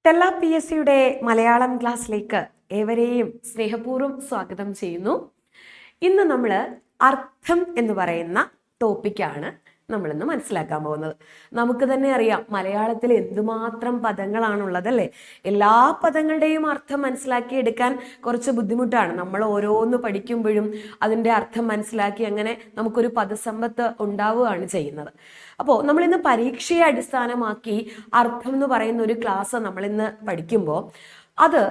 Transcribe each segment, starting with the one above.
ടെല്ല P S സിയുടെ മലയാളം ക്ലാസ്സിലേക്ക് ഏവരെയും സ്നേഹപൂർവ്വം സ്വാഗതം ചെയ്യുന്നു. ഇന്ന് നമ്മൾ അർത്ഥം എന്ന് പറയുന്ന ടോപ്പിക്കാണ് നമ്മളിന്ന് മനസ്സിലാക്കാൻ പോകുന്നത്. നമുക്ക് തന്നെ അറിയാം മലയാളത്തിൽ എന്തുമാത്രം പദങ്ങളാണുള്ളത് അല്ലേ. എല്ലാ പദങ്ങളുടെയും അർത്ഥം മനസ്സിലാക്കിയെടുക്കാൻ കുറച്ച് ബുദ്ധിമുട്ടാണ്. നമ്മൾ ഓരോന്ന് പഠിക്കുമ്പോഴും അതിൻ്റെ അർത്ഥം മനസ്സിലാക്കി അങ്ങനെ നമുക്കൊരു പദസമ്പത്ത് ഉണ്ടാവുകയാണ് ചെയ്യുന്നത്. അപ്പോൾ നമ്മളിന്ന് പരീക്ഷയെ അടിസ്ഥാനമാക്കി അർത്ഥം എന്ന് പറയുന്ന ഒരു ക്ലാസ് നമ്മളിന്ന് പഠിക്കുമ്പോൾ അത്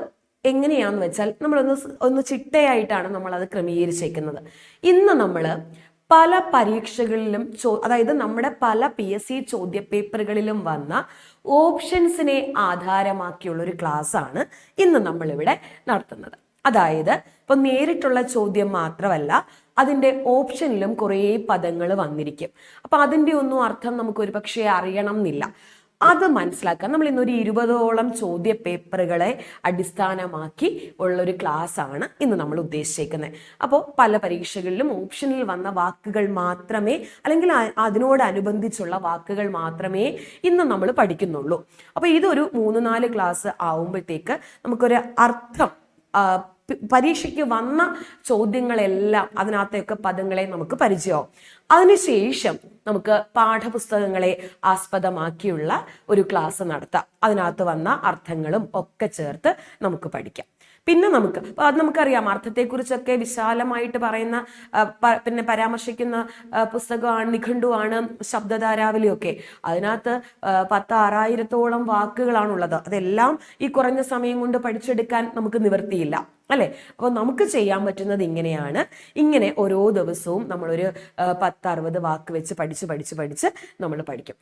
എങ്ങനെയാന്ന് വെച്ചാൽ നമ്മളൊന്ന് ചിട്ടയായിട്ടാണ് നമ്മൾ അത് ക്രമീകരിച്ചേക്കുന്നത്. ഇന്ന് നമ്മൾ പല പരീക്ഷകളിലും അതായത് നമ്മുടെ പല PSC ചോദ്യപേപ്പറുകളിലും വന്ന ഓപ്ഷൻസിനെ ആധാരമാക്കിയുള്ള ഒരു ക്ലാസ് ആണ് ഇന്ന് നമ്മളിവിടെ നടത്തുന്നത്. അതായത് ഇപ്പൊ നേരിട്ടുള്ള ചോദ്യം മാത്രമല്ല, അതിൻ്റെ ഓപ്ഷനിലും കുറേ പദങ്ങൾ വന്നിരിക്കും. അപ്പൊ അതിൻ്റെ ഒന്നും അർത്ഥം നമുക്ക് ഒരു പക്ഷേ അറിയണം എന്നില്ല. അത് മനസ്സിലാക്കാൻ നമ്മൾ ഇന്നൊരു 20ഓളം ചോദ്യ പേപ്പറുകളെ അടിസ്ഥാനമാക്കി ഉള്ളൊരു ക്ലാസ് ആണ് ഇന്ന് നമ്മൾ ഉദ്ദേശിക്കുന്നത്. അപ്പോൾ പല പരീക്ഷകളിലും ഓപ്ഷനിൽ വന്ന വാക്കുകൾ മാത്രമേ, അല്ലെങ്കിൽ അതിനോടനുബന്ധിച്ചുള്ള വാക്കുകൾ മാത്രമേ ഇന്ന് നമ്മൾ പഠിക്കുന്നുള്ളൂ. അപ്പോൾ ഇതൊരു 3-4 ക്ലാസ് ആവുമ്പോഴത്തേക്ക് നമുക്കൊരു അർത്ഥം, പരീക്ഷയ്ക്ക് വന്ന ചോദ്യങ്ങളെല്ലാം അതിനകത്തൊക്കെ പദങ്ങളെ നമുക്ക് പരിചയമാവും. അതിനുശേഷം നമുക്ക് പാഠപുസ്തകങ്ങളെ ആസ്പദമാക്കിയുള്ള ഒരു ക്ലാസ് നടത്താം. അതിനകത്ത് വന്ന അർത്ഥങ്ങളും ഒക്കെ ചേർത്ത് നമുക്ക് പഠിക്കാം. പിന്നെ അത് നമുക്കറിയാം, അർത്ഥത്തെക്കുറിച്ചൊക്കെ വിശാലമായിട്ട് പറയുന്ന പിന്നെ പരാമർശിക്കുന്ന പുസ്തകമാണ് നിഘണ്ടുവാണ് ശബ്ദധാരാവലിയൊക്കെ. അതിനകത്ത് 10,000-6,000-ഓളം വാക്കുകളാണുള്ളത്. അതെല്ലാം ഈ കുറഞ്ഞ സമയം കൊണ്ട് പഠിച്ചെടുക്കാൻ നമുക്ക് നിവൃത്തിയില്ല അല്ലെ. അപ്പോൾ നമുക്ക് ചെയ്യാൻ പറ്റുന്നത് ഇങ്ങനെയാണ്. ഇങ്ങനെ ഓരോ ദിവസവും നമ്മളൊരു 10-60 വാക്ക് വെച്ച് പഠിച്ച് നമ്മൾ പഠിക്കും.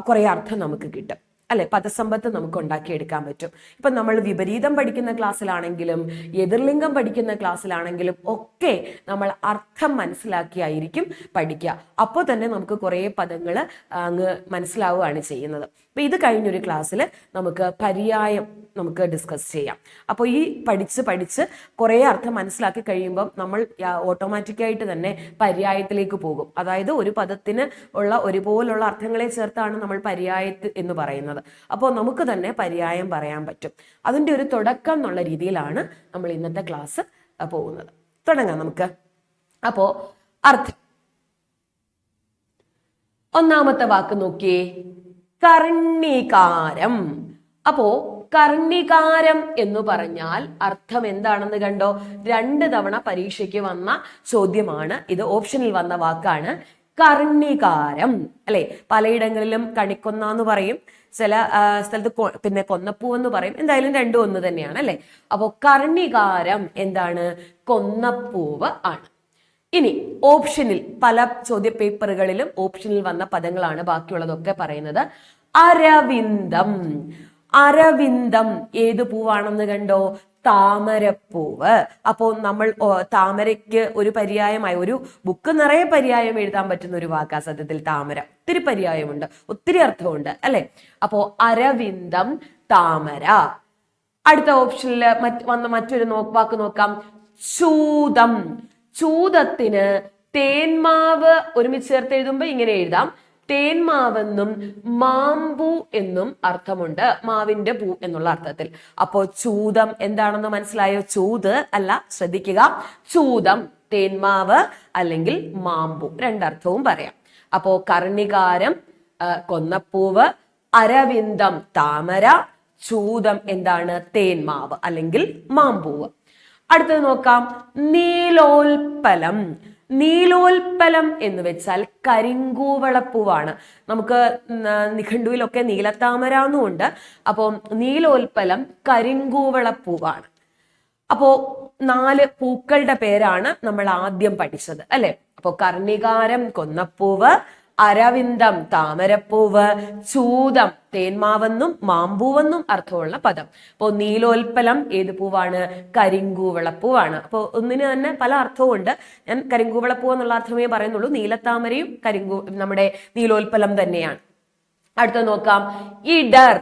കുറേ അർത്ഥം നമുക്ക് കിട്ടും അല്ലെ. പദസമ്പത്ത് നമുക്ക് ഉണ്ടാക്കിയെടുക്കാൻ പറ്റും. ഇപ്പൊ നമ്മൾ വിപരീതം പഠിക്കുന്ന ക്ലാസ്സിലാണെങ്കിലും എതിർലിംഗം പഠിക്കുന്ന ക്ലാസ്സിലാണെങ്കിലും ഒക്കെ നമ്മൾ അർത്ഥം മനസ്സിലാക്കിയായിരിക്കും പഠിക്കുക. അപ്പോൾ തന്നെ നമുക്ക് കുറേ പദങ്ങൾ അങ്ങ് മനസ്സിലാവുകയാണ് ചെയ്യുന്നത്. അപ്പൊ ഇത് കഴിഞ്ഞൊരു ക്ലാസ്സിൽ നമുക്ക് പര്യായം നമുക്ക് ഡിസ്കസ് ചെയ്യാം. അപ്പോൾ ഈ പഠിച്ച് കുറേ അർത്ഥം മനസ്സിലാക്കി കഴിയുമ്പം നമ്മൾ ഓട്ടോമാറ്റിക്കായിട്ട് തന്നെ പര്യായത്തിലേക്ക് പോകും. അതായത് ഒരു പദത്തിന് ഉള്ള ഒരുപോലുള്ള അർത്ഥങ്ങളെ ചേർത്താണ് നമ്മൾ പര്യായത്ത് എന്ന് പറയുന്നത്. അപ്പോൾ നമുക്ക് തന്നെ പര്യായം പറയാൻ പറ്റും. അതിൻ്റെ ഒരു തുടക്കം എന്നുള്ള രീതിയിലാണ് നമ്മൾ ഇന്നത്തെ ക്ലാസ് പോകുന്നത്. തുടങ്ങാം നമുക്ക്. അപ്പോൾ അർത്ഥം, ഒന്നാമത്തെ വാക്ക് നോക്കിയേ, കർണികാരം. അപ്പോ കർണികാരം എന്ന് പറഞ്ഞാൽ അർത്ഥം എന്താണെന്ന് കണ്ടോ? 2 തവണ പരീക്ഷയ്ക്ക് വന്ന ചോദ്യമാണ് ഇത്. ഓപ്ഷനിൽ വന്ന വാക്കാണ് കർണികാരം അല്ലെ. പലയിടങ്ങളിലും കണിക്കൊന്ന എന്ന് പറയും, ചില സ്ഥലത്ത് പിന്നെ കൊന്നപ്പൂ എന്ന് പറയും. എന്തായാലും രണ്ടും ഒന്ന് തന്നെയാണ് അല്ലെ. അപ്പോൾ കർണികാരം എന്താണ്? കൊന്നപ്പൂവ് ആണ്. ഇനി ഓപ്ഷനിൽ പല ചോദ്യ പേപ്പറുകളിലും ഓപ്ഷനിൽ വന്ന പദങ്ങളാണ് ബാക്കിയുള്ളതൊക്കെ പറയുന്നത്. അരവിന്ദം. അരവിന്ദം ഏത് പൂവാണെന്ന് കണ്ടോ? താമരപ്പൂവ്. അപ്പോൾ നമ്മൾ താമരയ്ക്ക് ഒരു പര്യായമായി, ഒരു ബുക്ക് നിറയെ പര്യായം എഴുതാൻ പറ്റുന്ന ഒരു വാക്കാ സത്യത്തിൽ താമര. ഒത്തിരി പര്യായമുണ്ട്, ഒത്തിരി അർത്ഥമുണ്ട് അല്ലെ. അപ്പോ അരവിന്ദം, താമര. അടുത്ത ഓപ്ഷനിൽ വന്ന മറ്റൊരു വാക്ക് നോക്കാം, ചൂതം. ചൂതത്തിന് തേന്മാവ് ഒരുമിച്ച് ചേർത്ത് എഴുതുമ്പോൾ ഇങ്ങനെ എഴുതാം, തേന്മാവെന്നും മാമ്പൂ എന്നും അർത്ഥമുണ്ട്, മാവിന്റെ പൂ എന്നുള്ള അർത്ഥത്തിൽ. അപ്പോ ചൂതം എന്താണെന്ന് മനസ്സിലായോ? ചൂത് അല്ല, ശ്രദ്ധിക്കുക. ചൂതം, തേന്മാവ് അല്ലെങ്കിൽ മാമ്പൂ, രണ്ടർത്ഥവും പറയാം. അപ്പോ കർണികാരം കൊന്നപ്പൂവ്, അരവിന്ദം താമര, ചൂതം എന്താണ്? തേന്മാവ് അല്ലെങ്കിൽ മാമ്പൂവ്. അടുത്തത് നോക്കാം, നീലോൽപ്പലം. നീലോൽപ്പലം എന്ന് വെച്ചാൽ കരിങ്കൂവളപ്പൂവാണ്. നമുക്ക് നിഘണ്ടുവിലൊക്കെ നീലത്താമര എന്നുമുണ്ട്. അപ്പോൾ നീലോൽപ്പലം കരിങ്കൂവളപ്പൂവാണ്. അപ്പോ 4 പൂക്കളുടെ പേരാണ് നമ്മൾ ആദ്യം പഠിച്ചത് അല്ലെ. അപ്പോ കർണികാരം കൊന്നപ്പൂവ്, അരവിന്ദം താമരപ്പൂവ്, ചൂതം തേന്മാവെന്നും മാമ്പൂവെന്നും അർത്ഥമുള്ള പദം. അപ്പോൾ നീലോൽപ്പലം ഏത് പൂവാണ്? കരിങ്കൂവളപ്പൂവാണ്. അപ്പോൾ ഒന്നിന് തന്നെ പല അർത്ഥവും ഉണ്ട്. ഞാൻ കരിങ്കൂവളപ്പൂ എന്നുള്ള അർത്ഥമേ പറയുന്നുള്ളൂ. നീലത്താമരയും നമ്മുടെ നീലോൽപ്പലം തന്നെയാണ്. അടുത്ത നോക്കാം, ഇടർ.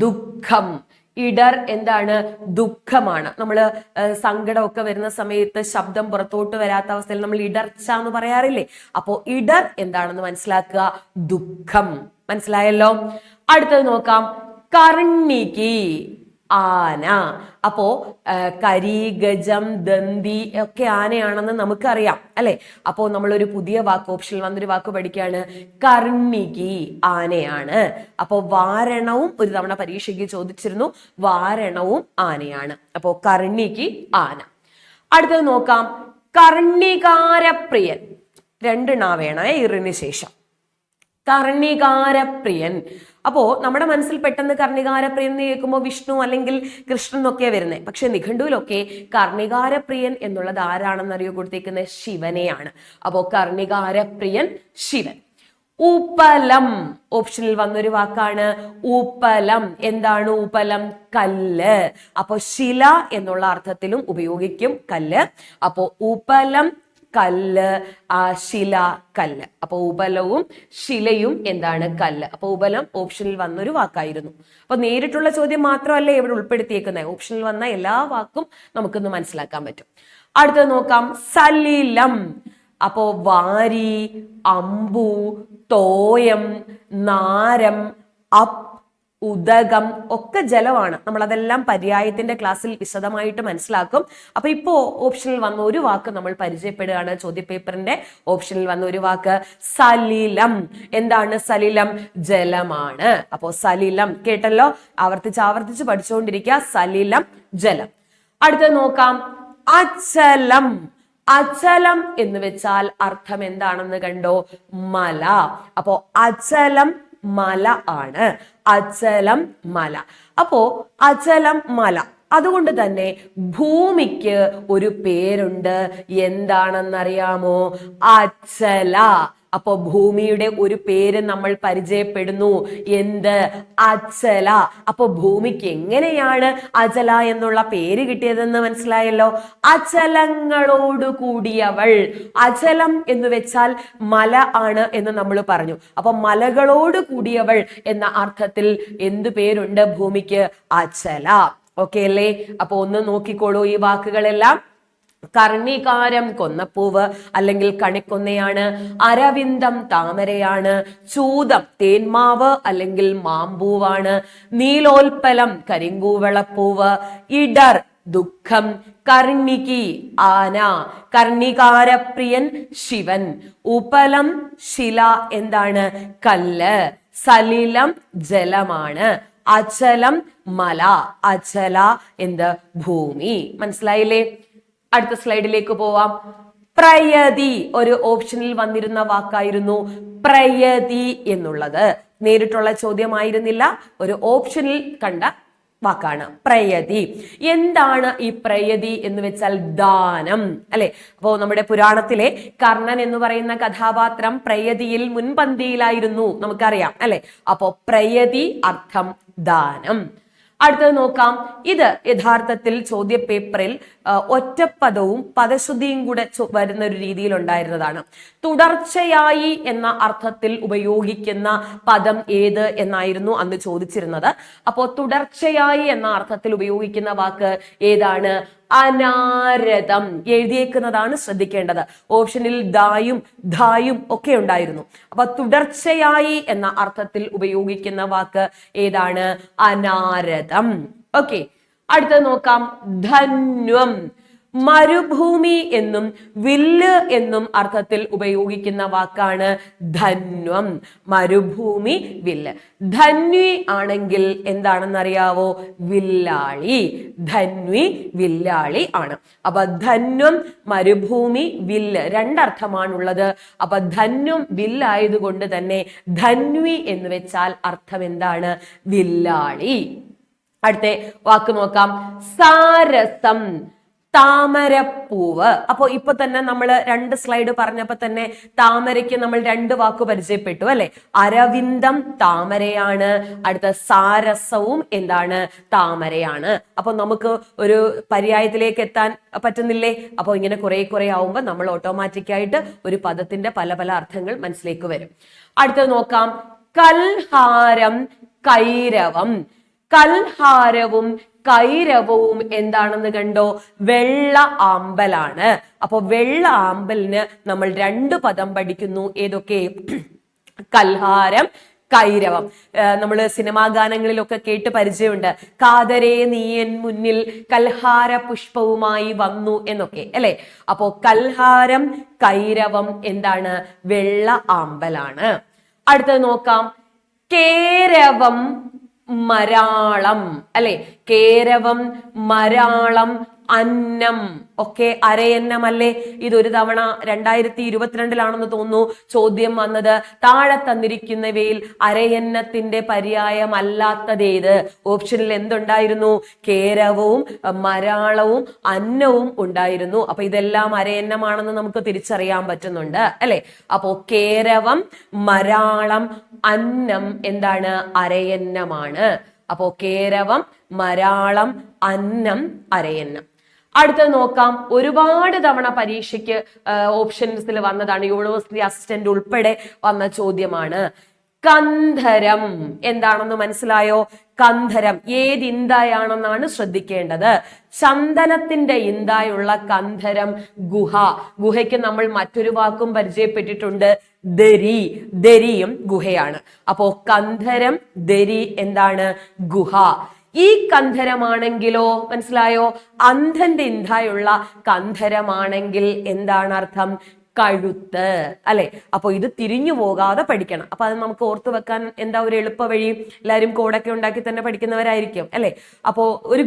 ദുഃഖം. ഇടർ എന്താണ്? ദുഃഖമാണ്. നമ്മൾ സങ്കടമൊക്കെ വരുന്ന സമയത്ത് ശബ്ദം പുറത്തോട്ട് വരാത്ത അവസ്ഥയിൽ നമ്മൾ ഇടർച്ച എന്ന് പറയാറില്ലേ. അപ്പോ ഇടർ എന്താണെന്ന് മനസ്സിലാക്കുക, ദുഃഖം. മനസ്സിലായല്ലോ. അടുത്തത് നോക്കാം, കർണികി ആന. അപ്പോ കരി, ഗജം, ദന്തി ഒക്കെ ആനയാണെന്ന് നമുക്കറിയാം അല്ലെ. അപ്പോ നമ്മളൊരു പുതിയ വാക്ക്, ഓപ്ഷനിൽ വന്നൊരു വാക്ക് പഠിക്കുകയാണ്, കർണികി ആനയാണ്. അപ്പോ വാരണവും ഒരു തവണ പരീക്ഷയ്ക്ക് ചോദിച്ചിരുന്നു, വാരണവും ആനയാണ്. അപ്പോ കർണികി ആന. അടുത്തത് നോക്കാം, കർണികാരപ്രിയൻ. രണ്ട് ണ വേണേ ഇറിന് ശേഷം. കർണികാരപ്രിയൻ. അപ്പോ നമ്മുടെ മനസ്സിൽ പെട്ടെന്ന് കർണികാരപ്രിയൻ എന്ന് കേൾക്കുമ്പോൾ വിഷ്ണു അല്ലെങ്കിൽ കൃഷ്ണൻ എന്നൊക്കെയാണ് വരുന്നത്. പക്ഷെ നിഘണ്ടുവിലൊക്കെ കർണികാരപ്രിയൻ എന്നുള്ളത് ആരാണെന്ന് അറിയോ കൊടുത്തേക്കുന്നത്? ശിവനെയാണ്. അപ്പോ കർണികാരപ്രിയൻ ശിവൻ. ഉപലം ഓപ്ഷനിൽ വന്നൊരു വാക്കാണ് ഉപലം. എന്താണ് ഉപലം? കല്ല്. അപ്പോ ശില എന്നുള്ള അർത്ഥത്തിലും ഉപയോഗിക്കും കല്ല്. അപ്പോ ഉപലം കല്ല്, ശില കല്ല്. അപ്പൊ ഉപലവും ശിലയും എന്താണ്? കല്ല്. അപ്പൊ ഉപലം ഓപ്ഷനിൽ വന്നൊരു വാക്കായിരുന്നു. അപ്പൊ നേരിട്ടുള്ള ചോദ്യം മാത്രമല്ല ഇവിടെ ഉൾപ്പെടുത്തിയേക്കുന്നത്, ഓപ്ഷനിൽ വന്ന എല്ലാ വാക്കും നമുക്കൊന്ന് മനസ്സിലാക്കാൻ പറ്റും. അടുത്തത് നോക്കാം, സലിലം. അപ്പോ വാരി, അമ്പു, തോയം, നാരം, ഉദകം ഒക്കെ ജലമാണ്. നമ്മൾ അതെല്ലാം പര്യായത്തിന്റെ ക്ലാസ്സിൽ വിശദമായിട്ട് മനസ്സിലാക്കും. അപ്പൊ ഇപ്പോ ഓപ്ഷനിൽ വന്ന ഒരു വാക്ക് നമ്മൾ പരിചയപ്പെടുകയാണ്. ചോദ്യപേപ്പറിന്റെ ഓപ്ഷനിൽ വന്ന ഒരു വാക്ക് സലിലം. എന്താണ് സലിലം? ജലമാണ്. അപ്പോ സലിലം കേട്ടല്ലോ, ആവർത്തിച്ച് പഠിച്ചുകൊണ്ടിരിക്കുക. സലിലം ജലം. അടുത്തത് നോക്കാം, അചലം. അചലം എന്ന് വെച്ചാൽ അർത്ഥം എന്താണെന്ന് കണ്ടോ? മല. അപ്പോ അചലം മല ആണ്. അചലം മല. അപ്പോ അചലം മല. അതുകൊണ്ട് തന്നെ ഭൂമിക്ക് ഒരു പേരുണ്ട്. എന്താണെന്നറിയാമോ? അചല. അപ്പോ ഭൂമിയുടെ ഒരു പേര് നമ്മൾ പരിചയപ്പെടുന്നു. എന്ത്? അചല. അപ്പൊ ഭൂമിക്ക് എങ്ങനെയാണ് അചല എന്നുള്ള പേര് കിട്ടിയതെന്ന് മനസ്സിലായല്ലോ. അചലങ്ങളോട് കൂടിയവൾ. അചലം എന്ന് വെച്ചാൽ മല ആണ് എന്ന് നമ്മൾ പറഞ്ഞു. അപ്പൊ മലകളോട് കൂടിയവൾ എന്ന അർത്ഥത്തിൽ എന്ത് പേരുണ്ട് ഭൂമിക്ക്? അചല. ഓക്കെ അല്ലേ? അപ്പൊ ഒന്ന് നോക്കിക്കോളൂ ഈ വാക്കുകളെല്ലാം. കർണികാരം കൊന്നപ്പൂവ് അല്ലെങ്കിൽ കണിക്കൊന്നയാണ്. അരവിന്ദം താമരയാണ്. ചൂതം തേന്മാവ് അല്ലെങ്കിൽ മാമ്പൂവാണ്. നീലോൽപ്പലം കരിങ്കൂവളപ്പൂവ്. ഇടർ ദുഃഖം. കർണികി ആന. കർണികാരപ്രിയൻ ശിവൻ. ഉപലം ശില എന്താണ്? കല്ല്. സലിലം ജലമാണ്. അചലം മല. അചല എന്ത്? ഭൂമി. മനസ്സിലായില്ലേ? അടുത്ത സ്ലൈഡിലേക്ക് പോവാം. പ്രയതി ഒരു ഓപ്ഷനിൽ വന്നിരുന്ന വാക്കായിരുന്നു പ്രയതി എന്നുള്ളത്. നേരിട്ടുള്ള ചോദ്യമായിരുന്നില്ല, ഒരു ഓപ്ഷനിൽ കണ്ട വാക്കാണ് പ്രയതി. എന്താണ് ഈ പ്രയതി എന്ന് വെച്ചാൽ ദാനം അല്ലെ. അപ്പോ നമ്മുടെ പുരാണത്തിലെ കർണൻ എന്ന് പറയുന്ന കഥാപാത്രം പ്രയതിയിൽ മുൻപന്തിയിലായിരുന്നു, നമുക്കറിയാം അല്ലെ. അപ്പോ പ്രയതി അർത്ഥം ദാനം. അടുത്തത് നോക്കാം. ഇത് യഥാർത്ഥത്തിൽ ചോദ്യപേപ്പറിൽ ഒറ്റപ്പദവും പദശുദ്ധിയും കൂടെ വരുന്ന ഒരു രീതിയിൽ ഉണ്ടായിരുന്നതാണ്. തുടർച്ചയായി എന്ന അർത്ഥത്തിൽ ഉപയോഗിക്കുന്ന പദം ഏത് എന്നായിരുന്നു അന്ന് ചോദിച്ചിരുന്നത്. അപ്പോ തുടർച്ചയായി എന്ന അർത്ഥത്തിൽ ഉപയോഗിക്കുന്ന വാക്ക് ഏതാണ്? അനാരതം. എഴുതിയേക്കുന്നതാണ് ശ്രദ്ധിക്കേണ്ടത്. ഓപ്ഷനിൽ ദായും ധായും ഒക്കെ ഉണ്ടായിരുന്നു. അപ്പൊ തുടർച്ചയായി എന്ന അർത്ഥത്തിൽ ഉപയോഗിക്കുന്ന വാക്ക് ഏതാണ്? അനാരതം. ഓക്കെ, അടുത്തത് നോക്കാം. ധന്വം. മരുഭൂമി എന്നും വില്ല് എന്നും അർത്ഥത്തിൽ ഉപയോഗിക്കുന്ന വാക്കാണ് ധന്വം. മരുഭൂമി വില്ല്. ധന്വി ആണെങ്കിൽ എന്താണെന്നറിയാവോ? വില്ലാളി. ധന്വി വില്ലാളി ആണ്. അപ്പൊ ധന്വം മരുഭൂമി വില്ല് രണ്ടർത്ഥമാണുള്ളത്. അപ്പൊ ധന്വം വില്ലായതുകൊണ്ട് തന്നെ ധന്വി എന്ന് വെച്ചാൽ അർത്ഥം എന്താണ്? വില്ലാളി. അടുത്ത വാക്ക് നോക്കാം. സാരസം. താമരപ്പൂവ്. അപ്പൊ ഇപ്പൊ തന്നെ നമ്മൾ 2 സ്ലൈഡ് പറഞ്ഞപ്പോ തന്നെ താമരയ്ക്ക് നമ്മൾ 2 വാക്ക് പരിചയപ്പെട്ടു അല്ലെ. അരവിന്ദം താമരയാണ്. അടുത്ത സാരസവും എന്താണ്? താമരയാണ്. അപ്പൊ നമുക്ക് ഒരു പര്യായത്തിലേക്ക് എത്താൻ പറ്റുന്നില്ലേ? അപ്പൊ ഇങ്ങനെ കുറെ ആവുമ്പോ നമ്മൾ ഓട്ടോമാറ്റിക്കായിട്ട് ഒരു പദത്തിന്റെ പല പല അർത്ഥങ്ങൾ മനസ്സിലേക്ക് വരും. അടുത്തത് നോക്കാം. കൽഹാരം കൈരവം. കൽഹാരവും കൈരവവും എന്താണെന്ന് കണ്ടോ? വെള്ള ആമ്പലാണ്. അപ്പൊ വെള്ള ആമ്പലിന് നമ്മൾ 2 പദം പഠിക്കുന്നു. ഏതൊക്കെ? കൽഹാരം കൈരവം. നമ്മൾ സിനിമാ ഗാനങ്ങളിലൊക്കെ കേട്ട് പരിചയമുണ്ട്. കാതരേ നീയൻ മുന്നിൽ കൽഹാര പുഷ്പവുമായി വന്നു എന്നൊക്കെ അല്ലെ. അപ്പോ കൽഹാരം, കൈരവം എന്താണ്? വെള്ള ആമ്പലാണ്. അടുത്തത് നോക്കാം. കേരവം, മരാളം അല്ലെ. കേരവം, മരാളം, അന്നം ഒക്കെ അരയന്നമല്ലേ? ഇതൊരു തവണ 2022 തോന്നുന്നു ചോദ്യം വന്നത്. താഴെ തന്നിരിക്കുന്നവയിൽ അരയന്നത്തിന്റെ പര്യായമല്ലാത്തതേത്? ഓപ്ഷനിൽ എന്തുണ്ടായിരുന്നു? കേരവവും മരാളവും അന്നവും ഉണ്ടായിരുന്നു. അപ്പൊ ഇതെല്ലാം അരയന്നമാണെന്ന് നമുക്ക് തിരിച്ചറിയാൻ പറ്റുന്നുണ്ട് അല്ലെ. അപ്പോ കേരവം, മരാളം, അന്നം എന്താണ്? അരയന്നമാണ്. അപ്പോ കേരവം, മരാളം, അന്നം, അരയന്നം. അടുത്തത് നോക്കാം. ഒരുപാട് തവണ പരീക്ഷയ്ക്ക് ഓപ്ഷൻസിൽ വന്നതാണ്, യൂണിവേഴ്സിറ്റി അസിസ്റ്റന്റ് ഉൾപ്പെടെ വന്ന ചോദ്യമാണ്. കന്ധരം എന്താണെന്ന് മനസ്സിലായോ? കന്ധരം ഏത് ഇന്തായാണെന്നാണ് ശ്രദ്ധിക്കേണ്ടത്. ചന്ദനത്തിന്റെ ഇന്തായുള്ള കന്ധരം ഗുഹ. ഗുഹയ്ക്ക് നമ്മൾ മറ്റൊരു വാക്കും പരിചയപ്പെട്ടിട്ടുണ്ട്, ദരി. ദരിയും ഗുഹയാണ്. അപ്പോ കന്ധരം, ദരി എന്താണ്? ഗുഹ. ഈ കന്ധരമാണെങ്കിലോ മനസ്സിലായോ? അന്ധന്റെ ഇന്തായുള്ള കന്ധരമാണെങ്കിൽ എന്താണ് അർത്ഥം? കഴുത്ത് അല്ലെ. അപ്പൊ ഇത് തിരിഞ്ഞു പോകാതെ പഠിക്കണം. അപ്പൊ അത് നമുക്ക് ഓർത്തു വെക്കാൻ എന്താ ഒരു എളുപ്പ വഴി? എല്ലാവരും കോഡൊക്കെ ഉണ്ടാക്കി തന്നെ പഠിക്കുന്നവരായിരിക്കും അല്ലെ. അപ്പോ ഒരു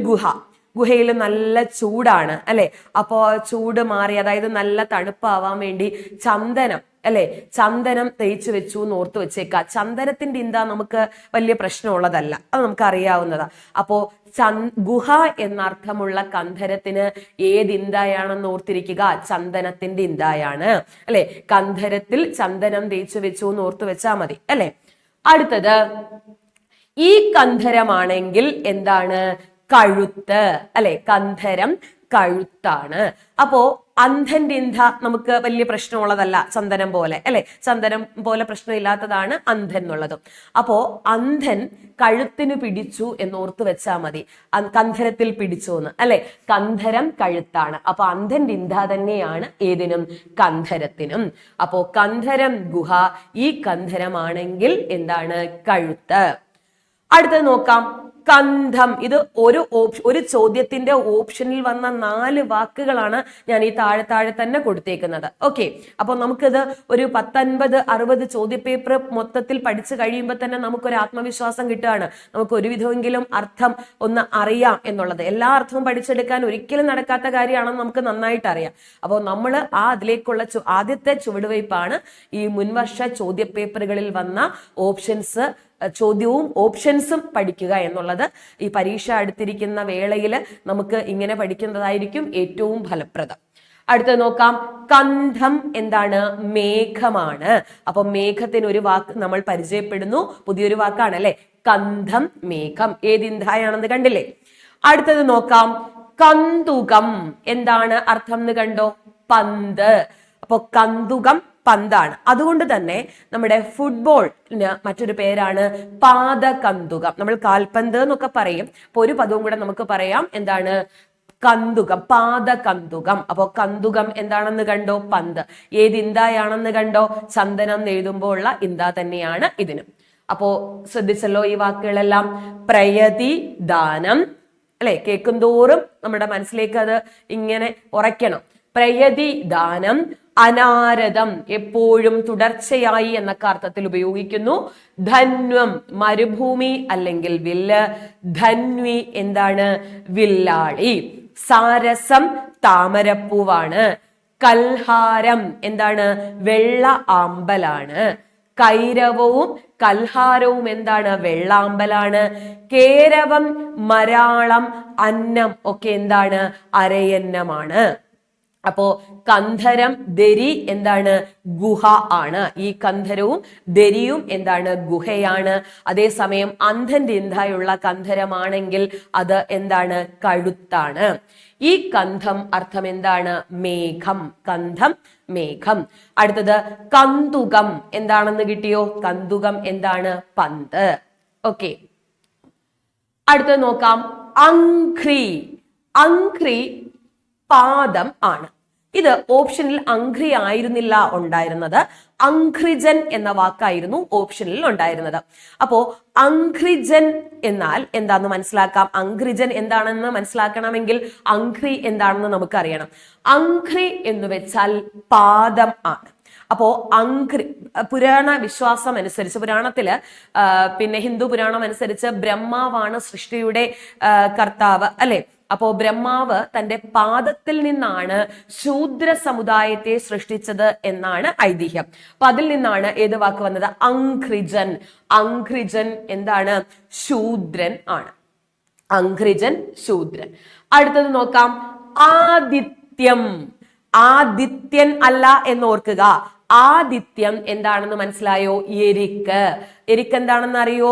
ഗുഹയിൽ നല്ല ചൂടാണ് അല്ലെ. അപ്പോ ചൂട് മാറി, അതായത് നല്ല തണുപ്പാവാൻ വേണ്ടി ചന്ദനം അല്ലെ, ചന്ദനം തേച്ച് വെച്ചു എന്ന് ഓർത്ത് വെച്ചേക്ക. ചന്ദനത്തിന്റെ ഇന്താ നമുക്ക് വലിയ പ്രശ്നമുള്ളതല്ല, അത് നമുക്ക് അറിയാവുന്നതാ. അപ്പോ ഗുഹ എന്നർത്ഥമുള്ള കന്ധരത്തിന് ഏത് ഇന്തായാണെന്ന് ഓർത്തിരിക്കുക? ചന്ദനത്തിന്റെ ഇന്തായാണ് അല്ലെ. കന്ധരത്തിൽ ചന്ദനം തേച്ച് വെച്ചു എന്ന് ഓർത്ത് വെച്ചാൽ മതി അല്ലെ. അടുത്തത്, ഈ കന്ധരമാണെങ്കിൽ എന്താണ്? കഴുത്ത് അല്ലെ. കന്ധരം കഴുത്താണ്. അപ്പോ അന്ധന്റെ ഇന്ത നമുക്ക് വലിയ പ്രശ്നമുള്ളതല്ല, ചന്ദനം പോലെ അല്ലെ. ചന്ദനം പോലെ പ്രശ്നമില്ലാത്തതാണ് അന്ധൻ എന്നുള്ളതും. അപ്പോ അന്ധൻ കഴുത്തിന് പിടിച്ചു എന്നോർത്ത് വെച്ചാൽ മതി. കന്ധരത്തിൽ പിടിച്ചു എന്ന് അല്ലെ. കന്ധരം കഴുത്താണ്. അപ്പൊ അന്ധന്റെ ഇന്ത തന്നെയാണ് ഏതിനും? കന്ധരത്തിനും. അപ്പോ കന്ധരം ഗുഹ, ഈ കന്ധരമാണെങ്കിൽ എന്താണ്? കഴുത്ത്. അടുത്തത് നോക്കാം. കന്ധം. ഇത് ഒരു ചോദ്യത്തിന്റെ ഓപ്ഷനിൽ വന്ന 4 വാക്കുകളാണ് ഞാൻ ഈ താഴെ തന്നെ കൊടുത്തേക്കുന്നത്. ഓക്കെ. അപ്പൊ നമുക്കിത് ഒരു 50-60 ചോദ്യപേപ്പർ മൊത്തത്തിൽ പഠിച്ചു കഴിയുമ്പോൾ തന്നെ നമുക്കൊരു ആത്മവിശ്വാസം കിട്ടുകയാണ്. നമുക്ക് ഒരുവിധമെങ്കിലും അർത്ഥം ഒന്ന് അറിയാം എന്നുള്ളത്. എല്ലാ അർത്ഥവും പഠിച്ചെടുക്കാൻ ഒരിക്കലും നടക്കാത്ത കാര്യമാണെന്ന് നമുക്ക് നന്നായിട്ട് അറിയാം. അപ്പോൾ നമ്മൾ അതിലേക്കുള്ള ആദ്യത്തെ ചുവടുവയ്പ്പാണ് ഈ മുൻവർഷ ചോദ്യപേപ്പറുകളിൽ വന്ന ചോദ്യവും ഓപ്ഷൻസും പഠിക്കുക എന്നുള്ളത്. ഈ പരീക്ഷ അടുത്തിരിക്കുന്ന വേളയിൽ നമുക്ക് ഇങ്ങനെ പഠിക്കുന്നതായിരിക്കും ഏറ്റവും ഫലപ്രദം. അടുത്തത് നോക്കാം. കന്ധം എന്താണ്? മേഘമാണ്. അപ്പൊ മേഘത്തിന് ഒരു വാക്ക് നമ്മൾ പരിചയപ്പെടുന്നു, പുതിയൊരു വാക്കാണ് അല്ലെ. കന്ധം, മേഘം. ഏത് ഇന്ധായാണെന്ന് കണ്ടില്ലേ. അടുത്തത് നോക്കാം. കന്തുകം എന്താണ് അർത്ഥം എന്ന് കണ്ടോ? പന്ത്. അപ്പൊ കന്തുകം പന്താണ്. അതുകൊണ്ട് തന്നെ നമ്മുടെ ഫുട്ബോളിന് മറ്റൊരു പേരാണ് പാദകന്തുകം. നമ്മൾ കാൽപന്ത് എന്നൊക്കെ പറയും. അപ്പൊ ഒരു പദവും കൂടെ നമുക്ക് പറയാം, എന്താണ്? കന്തുകം, പാദകന്തുകം. അപ്പോ കന്തുകം എന്താണെന്ന് കണ്ടോ? പന്ത്. ഏത് ഇന്തായാണെന്ന് കണ്ടോ? ചന്ദനം എഴുതുമ്പോൾ ഉള്ള ഇന്ത തന്നെയാണ് ഇതിനും. അപ്പോ ശ്രദ്ധിച്ചല്ലോ ഈ വാക്കുകളെല്ലാം. പ്രയതി ദാനം അല്ലെ. കേൾക്കും തോറും നമ്മുടെ മനസ്സിലേക്ക് അത് ഇങ്ങനെ ഉറയ്ക്കണം. പ്രയതി ദാനം. അനാരതം എപ്പോഴും തുടർച്ചയായി എന്നൊക്കെ അർത്ഥത്തിൽ ഉപയോഗിക്കുന്നു. ധന്വം മരുഭൂമി അല്ലെങ്കിൽ വില്ല്. ധന്വി എന്താണ്? വില്ലാളി. സാരസം താമരപ്പൂവാണ്. കൽഹാരം എന്താണ്? വെള്ള ആമ്പലാണ്. കൈരവവും കൽഹാരവും എന്താണ്? വെള്ളാമ്പലാണ്. കേരവം, മരാളം, അന്നം ഒക്കെ എന്താണ്? അരയന്നമാണ്. അപ്പോ കന്ധരം, ദരി എന്താണ്? ഗുഹ ആണ്. ഈ കന്ധരവും ദരിയും എന്താണ്? ഗുഹയാണ്. അതേസമയം അന്ധന്റെ ഇന്തായുള്ള കന്ധരമാണെങ്കിൽ അത് എന്താണ്? കഴുത്താണ്. ഈ കന്ധം അർത്ഥം എന്താണ്? മേഘം. കന്ധം, മേഘം. അടുത്തത് കന്തുകം എന്താണെന്ന് കിട്ടിയോ? കന്തുകം എന്താണ്? പന്ത്. ഓക്കെ. അടുത്തത് നോക്കാം. അംഘ്രി. അംഘ്രി പാദം ആണ്. ഇത് ഓപ്ഷനിൽ അംഘ്രി ആയിരുന്നില്ല ഉണ്ടായിരുന്നത്, അംഘ്രിജൻ എന്ന വാക്കായിരുന്നു ഓപ്ഷനിൽ ഉണ്ടായിരുന്നത്. അപ്പോ അംഘ്രിജൻ എന്നാൽ എന്താന്ന് മനസ്സിലാക്കാം. അംഘ്രിജൻ എന്താണെന്ന് മനസ്സിലാക്കണമെങ്കിൽ അംഘ്രി എന്താണെന്ന് നമുക്കറിയണം. അംഘ്രി എന്ന് വെച്ചാൽ പാദം ആണ്. അപ്പോ അംഘ്രി പുരാണ വിശ്വാസം അനുസരിച്ച്, പുരാണത്തില് പിന്നെ ഹിന്ദു പുരാണം അനുസരിച്ച് ബ്രഹ്മാവാണ് സൃഷ്ടിയുടെ കർത്താവ്, അല്ലെ? അപ്പോ ബ്രഹ്മാവ് തന്റെ പാദത്തിൽ നിന്നാണ് ശൂദ്ര സമുദായത്തെ സൃഷ്ടിച്ചത് എന്നാണ് ഐതിഹ്യം. അപ്പൊ അതിൽ നിന്നാണ് ഏത് വാക്ക് വന്നത്? അംഘ്രിജൻ. അംഘ്രിജൻ എന്താണ്? ശൂദ്രൻ ആണ്. അംഘ്രിജൻ ശൂദ്രൻ. അടുത്തത് നോക്കാം, ആദിത്യം. ആദിത്യൻ അല്ല എന്ന് ഓർക്കുക. ആദിത്യം എന്താണെന്ന് മനസ്സിലായോ? എരിക്ക്. എരിക്ക് എന്താണെന്ന് അറിയോ?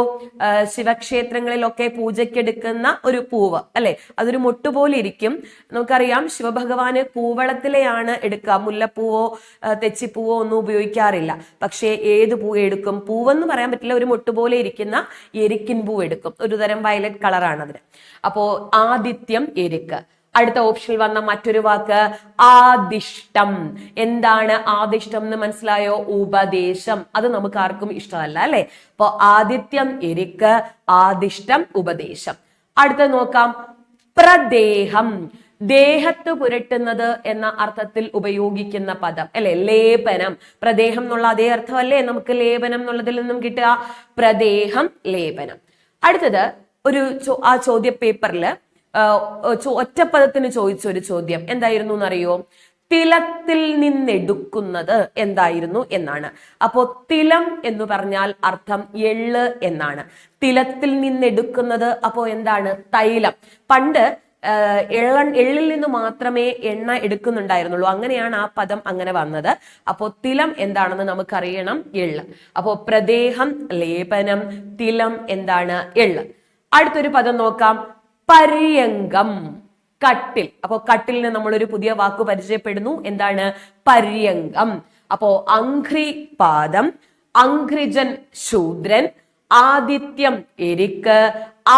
ശിവക്ഷേത്രങ്ങളിലൊക്കെ പൂജയ്ക്കെടുക്കുന്ന ഒരു പൂവ്, അല്ലെ? അതൊരു മുട്ടുപോലെ ഇരിക്കും. നമുക്കറിയാം ശിവഭഗവാന് കൂവളത്തിലെയാണ് എടുക്കുക. മുല്ലപ്പൂവോ തെച്ചിപ്പൂവോ ഒന്നും ഉപയോഗിക്കാറില്ല. പക്ഷേ ഏത് പൂ എടുക്കും? പൂവെന്ന് പറയാൻ പറ്റില്ല, ഒരു മുട്ടുപോലെ ഇരിക്കുന്ന എരിക്കിൻ പൂവ് എടുക്കും. ഒരു തരം വയലറ്റ് കളറാണ് അതിന്. അപ്പോ ആദിത്യം, എരിക്ക്. അടുത്ത ഓപ്ഷനിൽ വന്ന മറ്റൊരു വാക്ക് ആദിഷ്ടം. എന്താണ് ആദിഷ്ടം എന്ന് മനസ്സിലായോ? ഉപദേശം. അത് നമുക്ക് ആർക്കും ഇഷ്ടമല്ല, അല്ലെ? അപ്പൊ ആദിത്യം, എരിക്ക്, ആദിഷ്ടം, ഉപദേശം. അടുത്ത നോക്കാം, പ്രദേഹം. ദേഹത്ത് പുരട്ടുന്നത് എന്ന അർത്ഥത്തിൽ ഉപയോഗിക്കുന്ന പദം, അല്ലെ? ലേപനം. പ്രദേഹം എന്നുള്ള അതേ അർത്ഥമല്ലേ നമുക്ക് ലേപനം എന്നുള്ളതിൽ നിന്നും കിട്ടുക? പ്രദേഹം, ലേപനം. അടുത്തത് ആ ചോദ്യ പേപ്പറില് ഒറ്റപ്പദത്തിന് ചോദിച്ച ഒരു ചോദ്യം എന്തായിരുന്നു എന്നറിയോ? തിലത്തിൽ നിന്നെടുക്കുന്നത് എന്തായിരുന്നു എന്നാണ്. അപ്പോ തിലം എന്ന് പറഞ്ഞാൽ അർത്ഥം എള്ള് എന്നാണ്. തിലത്തിൽ നിന്നെടുക്കുന്നത് അപ്പോ എന്താണ്? തൈലം. പണ്ട് എള്ളിൽ നിന്ന് മാത്രമേ എണ്ണ എടുക്കുന്നുണ്ടായിരുന്നുള്ളൂ. അങ്ങനെയാണ് ആ പദം അങ്ങനെ വന്നത്. അപ്പോ തിലം എന്താണെന്ന് നമുക്കറിയണം, എള്ള്. അപ്പോ പ്രദേഹം, ലേപനം, തിലം എന്താണ്? എള്ള്. അടുത്തൊരു പദം നോക്കാം, പര്യങ്കം. കട്ടിൽ. അപ്പോ കട്ടിലിന് നമ്മളൊരു പുതിയ വാക്ക് പരിചയപ്പെടുന്നു. എന്താണ്? പര്യങ്കം. അപ്പോ അംഘ്രി പാദം, അംഘ്രിജൻ ശൂദ്രൻ, ആദിത്യം എരിക്ക്,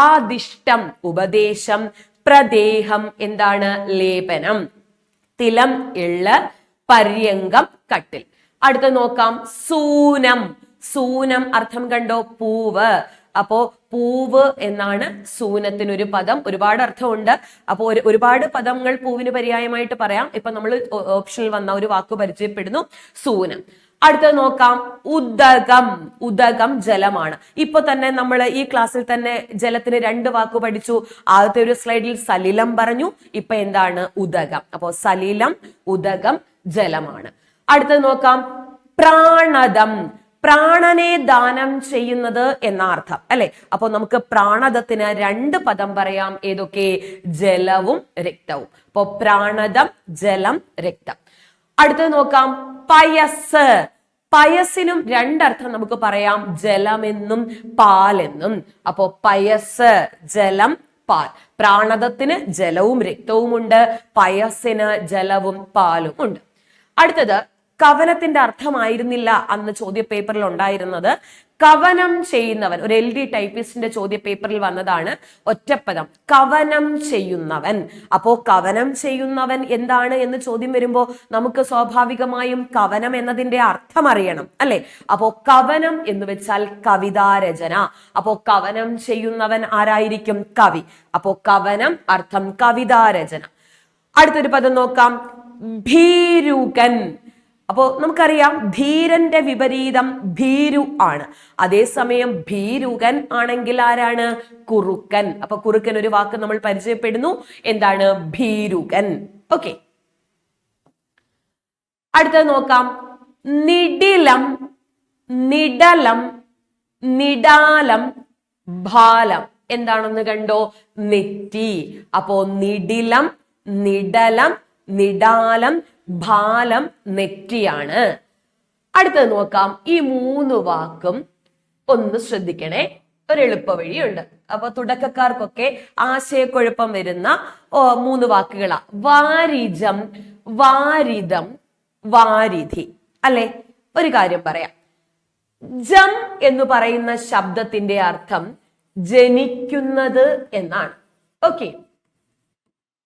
ആദിഷ്ടം ഉപദേശം, പ്രദേഹം എന്താണ്? ലേപനം, തിലം എള്ള്, പര്യങ്കം കട്ടിൽ. അടുത്ത നോക്കാം, സൂനം. സൂനം അർത്ഥം കണ്ടോ? പൂവ്. അപ്പോ പൂവ് എന്നാണ് സൂനത്തിനൊരു പദം. ഒരുപാട് അർത്ഥമുണ്ട്. അപ്പോ ഒരുപാട് പദങ്ങൾ പൂവിന് പര്യായമായിട്ട് പറയാം. ഇപ്പൊ നമ്മൾ ഓപ്ഷനിൽ വന്ന ഒരു വാക്ക് പരിചയപ്പെടുന്നു, സൂനം. അടുത്തത് നോക്കാം, ഉദകം. ഉദകം ജലമാണ്. ഇപ്പൊ തന്നെ നമ്മൾ ഈ ക്ലാസ്സിൽ തന്നെ ജലത്തിന് രണ്ട് വാക്ക് പഠിച്ചു. ആദ്യത്തെ ഒരു സ്ലൈഡിൽ സലിലം പറഞ്ഞു. ഇപ്പൊ എന്താണ്? ഉദകം. അപ്പോ സലിലം, ഉദകം ജലമാണ്. അടുത്തത് നോക്കാം, പ്രാണദം. പ്രാണനെ ദാനം ചെയ്യുന്നത് എന്ന അർത്ഥം, അല്ലെ? അപ്പൊ നമുക്ക് പ്രാണദത്തിന് രണ്ട് പദം പറയാം. ഏതൊക്കെ? ജലവും രക്തവും. അപ്പൊ പ്രാണദം, ജലം, രക്തം. അടുത്തത് നോക്കാം, പയസ്. പയസിനും രണ്ടർത്ഥം നമുക്ക് പറയാം, ജലമെന്നും പാലെന്നും. അപ്പോ പയസ്, ജലം, പാൽ. പ്രാണദത്തിന് ജലവും രക്തവും ഉണ്ട്, പയസിന് ജലവും പാലും ഉണ്ട്. അടുത്തത് കവനത്തിന്റെ അർത്ഥമായിരുന്നില്ല അന്ന് ചോദ്യ പേപ്പറിൽ ഉണ്ടായിരുന്നത്. കവനം ചെയ്യുന്നവൻ. ഒരു LD ടൈപ്പിസ്റ്റിന്റെ ചോദ്യ പേപ്പറിൽ വന്നതാണ് ഒറ്റപ്പദം, കവനം ചെയ്യുന്നവൻ. അപ്പോ കവനം ചെയ്യുന്നവൻ എന്താണ് എന്ന് ചോദ്യം വരുമ്പോ നമുക്ക് സ്വാഭാവികമായും കവനം എന്നതിന്റെ അർത്ഥം അറിയണം, അല്ലെ? അപ്പോ കവനം എന്ന് വെച്ചാൽ കവിതാരചന. അപ്പോ കവനം ചെയ്യുന്നവൻ ആരായിരിക്കും? കവി. അപ്പോ കവനം അർത്ഥം കവിതാരചന. അടുത്തൊരു പദം നോക്കാം, ഭീരുകൻ. അപ്പോ നമുക്കറിയാം ധീരന്റെ വിപരീതം ഭീരു ആണ്. അതേസമയം ഭീരുകൻ ആണെങ്കിൽ ആരാണ്? കുറുക്കൻ. അപ്പൊ കുറുക്കൻ ഒരു വാക്ക് നമ്മൾ പരിചയപ്പെടുന്നു. എന്താണ്? ഭീരുകൻ. ഓക്കെ, അടുത്തത് നോക്കാം, നിഡിലം, നിഡലം, നിഡാലം, ഭാലം. എന്താണെന്ന് കണ്ടോ? നെറ്റി. അപ്പോ നിഡിലം, നിഡലം, നിഡാലം, ഭാലം നെറ്റിയാണ്. അടുത്തത് നോക്കാം, ഈ മൂന്ന് വാക്കും ഒന്ന് ശ്രദ്ധിക്കണേ. ഒരു എളുപ്പ വഴിയുണ്ട്. അപ്പൊ തുടക്കക്കാർക്കൊക്കെ ആശയക്കുഴപ്പം വരുന്ന മൂന്ന് വാക്കുകളാ. വാരിജം, വാരിദം, വാരിധി, അല്ലെ? ഒരു കാര്യം പറയാം, ജം എന്ന് പറയുന്ന ശബ്ദത്തിന്റെ അർത്ഥം ജനിക്കുന്നത് എന്നാണ്. ഓക്കെ,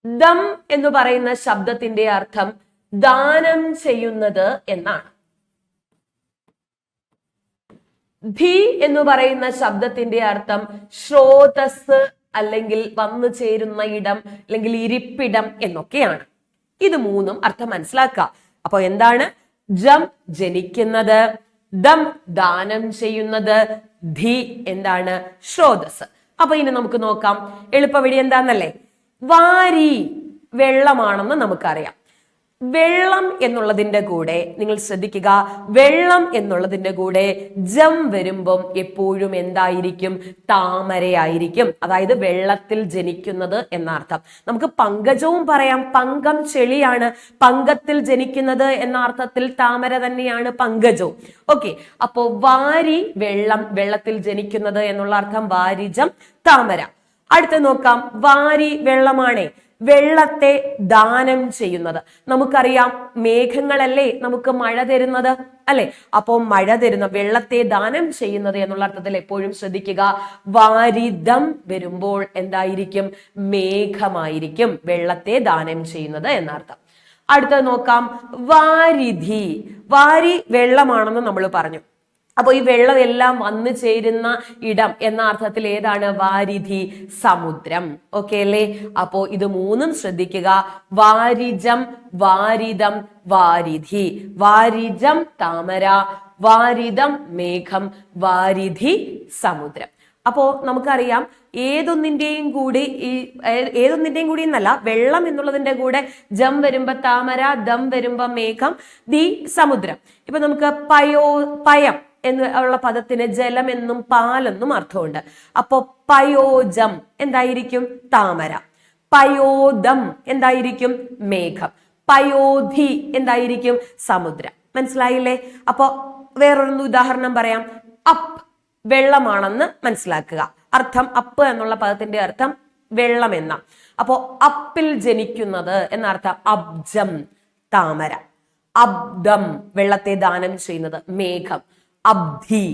ദം എന്ന് പറയുന്ന ശബ്ദത്തിന്റെ അർത്ഥം ദാനം ചെയ്യുന്നത് എന്നാണ്. ധി എന്ന് പറയുന്ന ശബ്ദത്തിന്റെ അർത്ഥം സ്രോതസ് അല്ലെങ്കിൽ വന്നു ചേരുന്ന ഇടം അല്ലെങ്കിൽ ഇരിപ്പിടം എന്നൊക്കെയാണ്. ഇത് മൂന്നും അർത്ഥം മനസ്സിലാക്കുക. അപ്പൊ എന്താണ്? ജം ജനിക്കുന്നത്, ദം ദാനം ചെയ്യുന്നത്, ധി എന്താണ്? സ്രോതസ്. അപ്പൊ ഇനി നമുക്ക് നോക്കാം എളുപ്പവഴി എന്താന്നല്ലേ. വാരി വെള്ളമാണെന്ന് നമുക്കറിയാം. വെള്ളം എന്നുള്ളതിന്റെ കൂടെ നിങ്ങൾ ശ്രദ്ധിക്കുക, വെള്ളം എന്നുള്ളതിന്റെ കൂടെ ജം വരുമ്പം എപ്പോഴും എന്തായിരിക്കും? താമരയായിരിക്കും. അതായത് വെള്ളത്തിൽ ജനിക്കുന്നത് എന്നർത്ഥം. നമുക്ക് പങ്കജവും പറയാം, പങ്കം ചെളിയാണ്, പങ്കത്തിൽ ജനിക്കുന്നത് എന്ന അർത്ഥത്തിൽ താമര തന്നെയാണ് പങ്കജവും. ഓക്കെ, അപ്പോ വാരി വെള്ളം, വെള്ളത്തിൽ ജനിക്കുന്നത് എന്നുള്ള അർത്ഥം വാരിജം താമര. അടുത്ത നോക്കാം, വാരി വെള്ളമാണേ, വെള്ളത്തെ ദാനം ചെയ്യുന്നത്. നമുക്കറിയാം മേഘങ്ങളല്ലേ നമുക്ക് മഴ തരുന്നത് അല്ലെ. അപ്പോ മഴ തരുന്ന വെള്ളത്തെ ദാനം ചെയ്യുന്നത് എന്നുള്ള അർത്ഥത്തിൽ എപ്പോഴും ശ്രദ്ധിക്കുക, വാരിദം വരുമ്പോൾ എന്തായിരിക്കും? മേഘമായിരിക്കും വെള്ളത്തെ ദാനം ചെയ്യുന്നത് എന്നർത്ഥം. അടുത്തത് നോക്കാം, വാരിധി. വാരി വെള്ളമാണെന്ന് നമ്മൾ പറഞ്ഞു. അപ്പൊ ഈ വെള്ളം എല്ലാം വന്നു ചേരുന്ന ഇടം എന്ന അർത്ഥത്തിൽ ഏതാണ്? വാരിധി, സമുദ്രം. ഓക്കെ അല്ലേ? അപ്പോ ഇത് മൂന്നും ശ്രദ്ധിക്കുക, വാരിജം, വാരിദം, വാരിധി. വാരിജം താമര, വാരിദം മേഘം, വാരിധി സമുദ്രം. അപ്പോ നമുക്കറിയാം ഏതൊന്നിന്റെയും കൂടി എന്നല്ല, വെള്ളം എന്നുള്ളതിന്റെ കൂടെ ജം വരുമ്പോ താമര, ദം വരുമ്പോ മേഘം, ദി സമുദ്രം. ഇപ്പൊ നമുക്ക് പയം എന്നുള്ള പദത്തിന് ജലം എന്നും പാലെന്നും അർത്ഥമുണ്ട്. അപ്പോ പയോജം എന്തായിരിക്കും? താമര. പയോദം എന്തായിരിക്കും? മേഘം. പയോധി എന്തായിരിക്കും? സമുദ്രം. മനസ്സിലായില്ലേ? അപ്പോ വേറൊരു ഉദാഹരണം പറയാം. അപ്പ് വെള്ളമാണെന്ന് മനസ്സിലാക്കുക. അർത്ഥം അപ്പ് എന്നുള്ള പദത്തിന്റെ അർത്ഥം വെള്ളം എന്ന. അപ്പോ അപ്പിൽ ജനിക്കുന്നത് എന്നർത്ഥം അബ്ജം താമര. അബ്ദം വെള്ളത്തെ ദാനം ചെയ്യുന്നത് മേഘം. അബ്ധി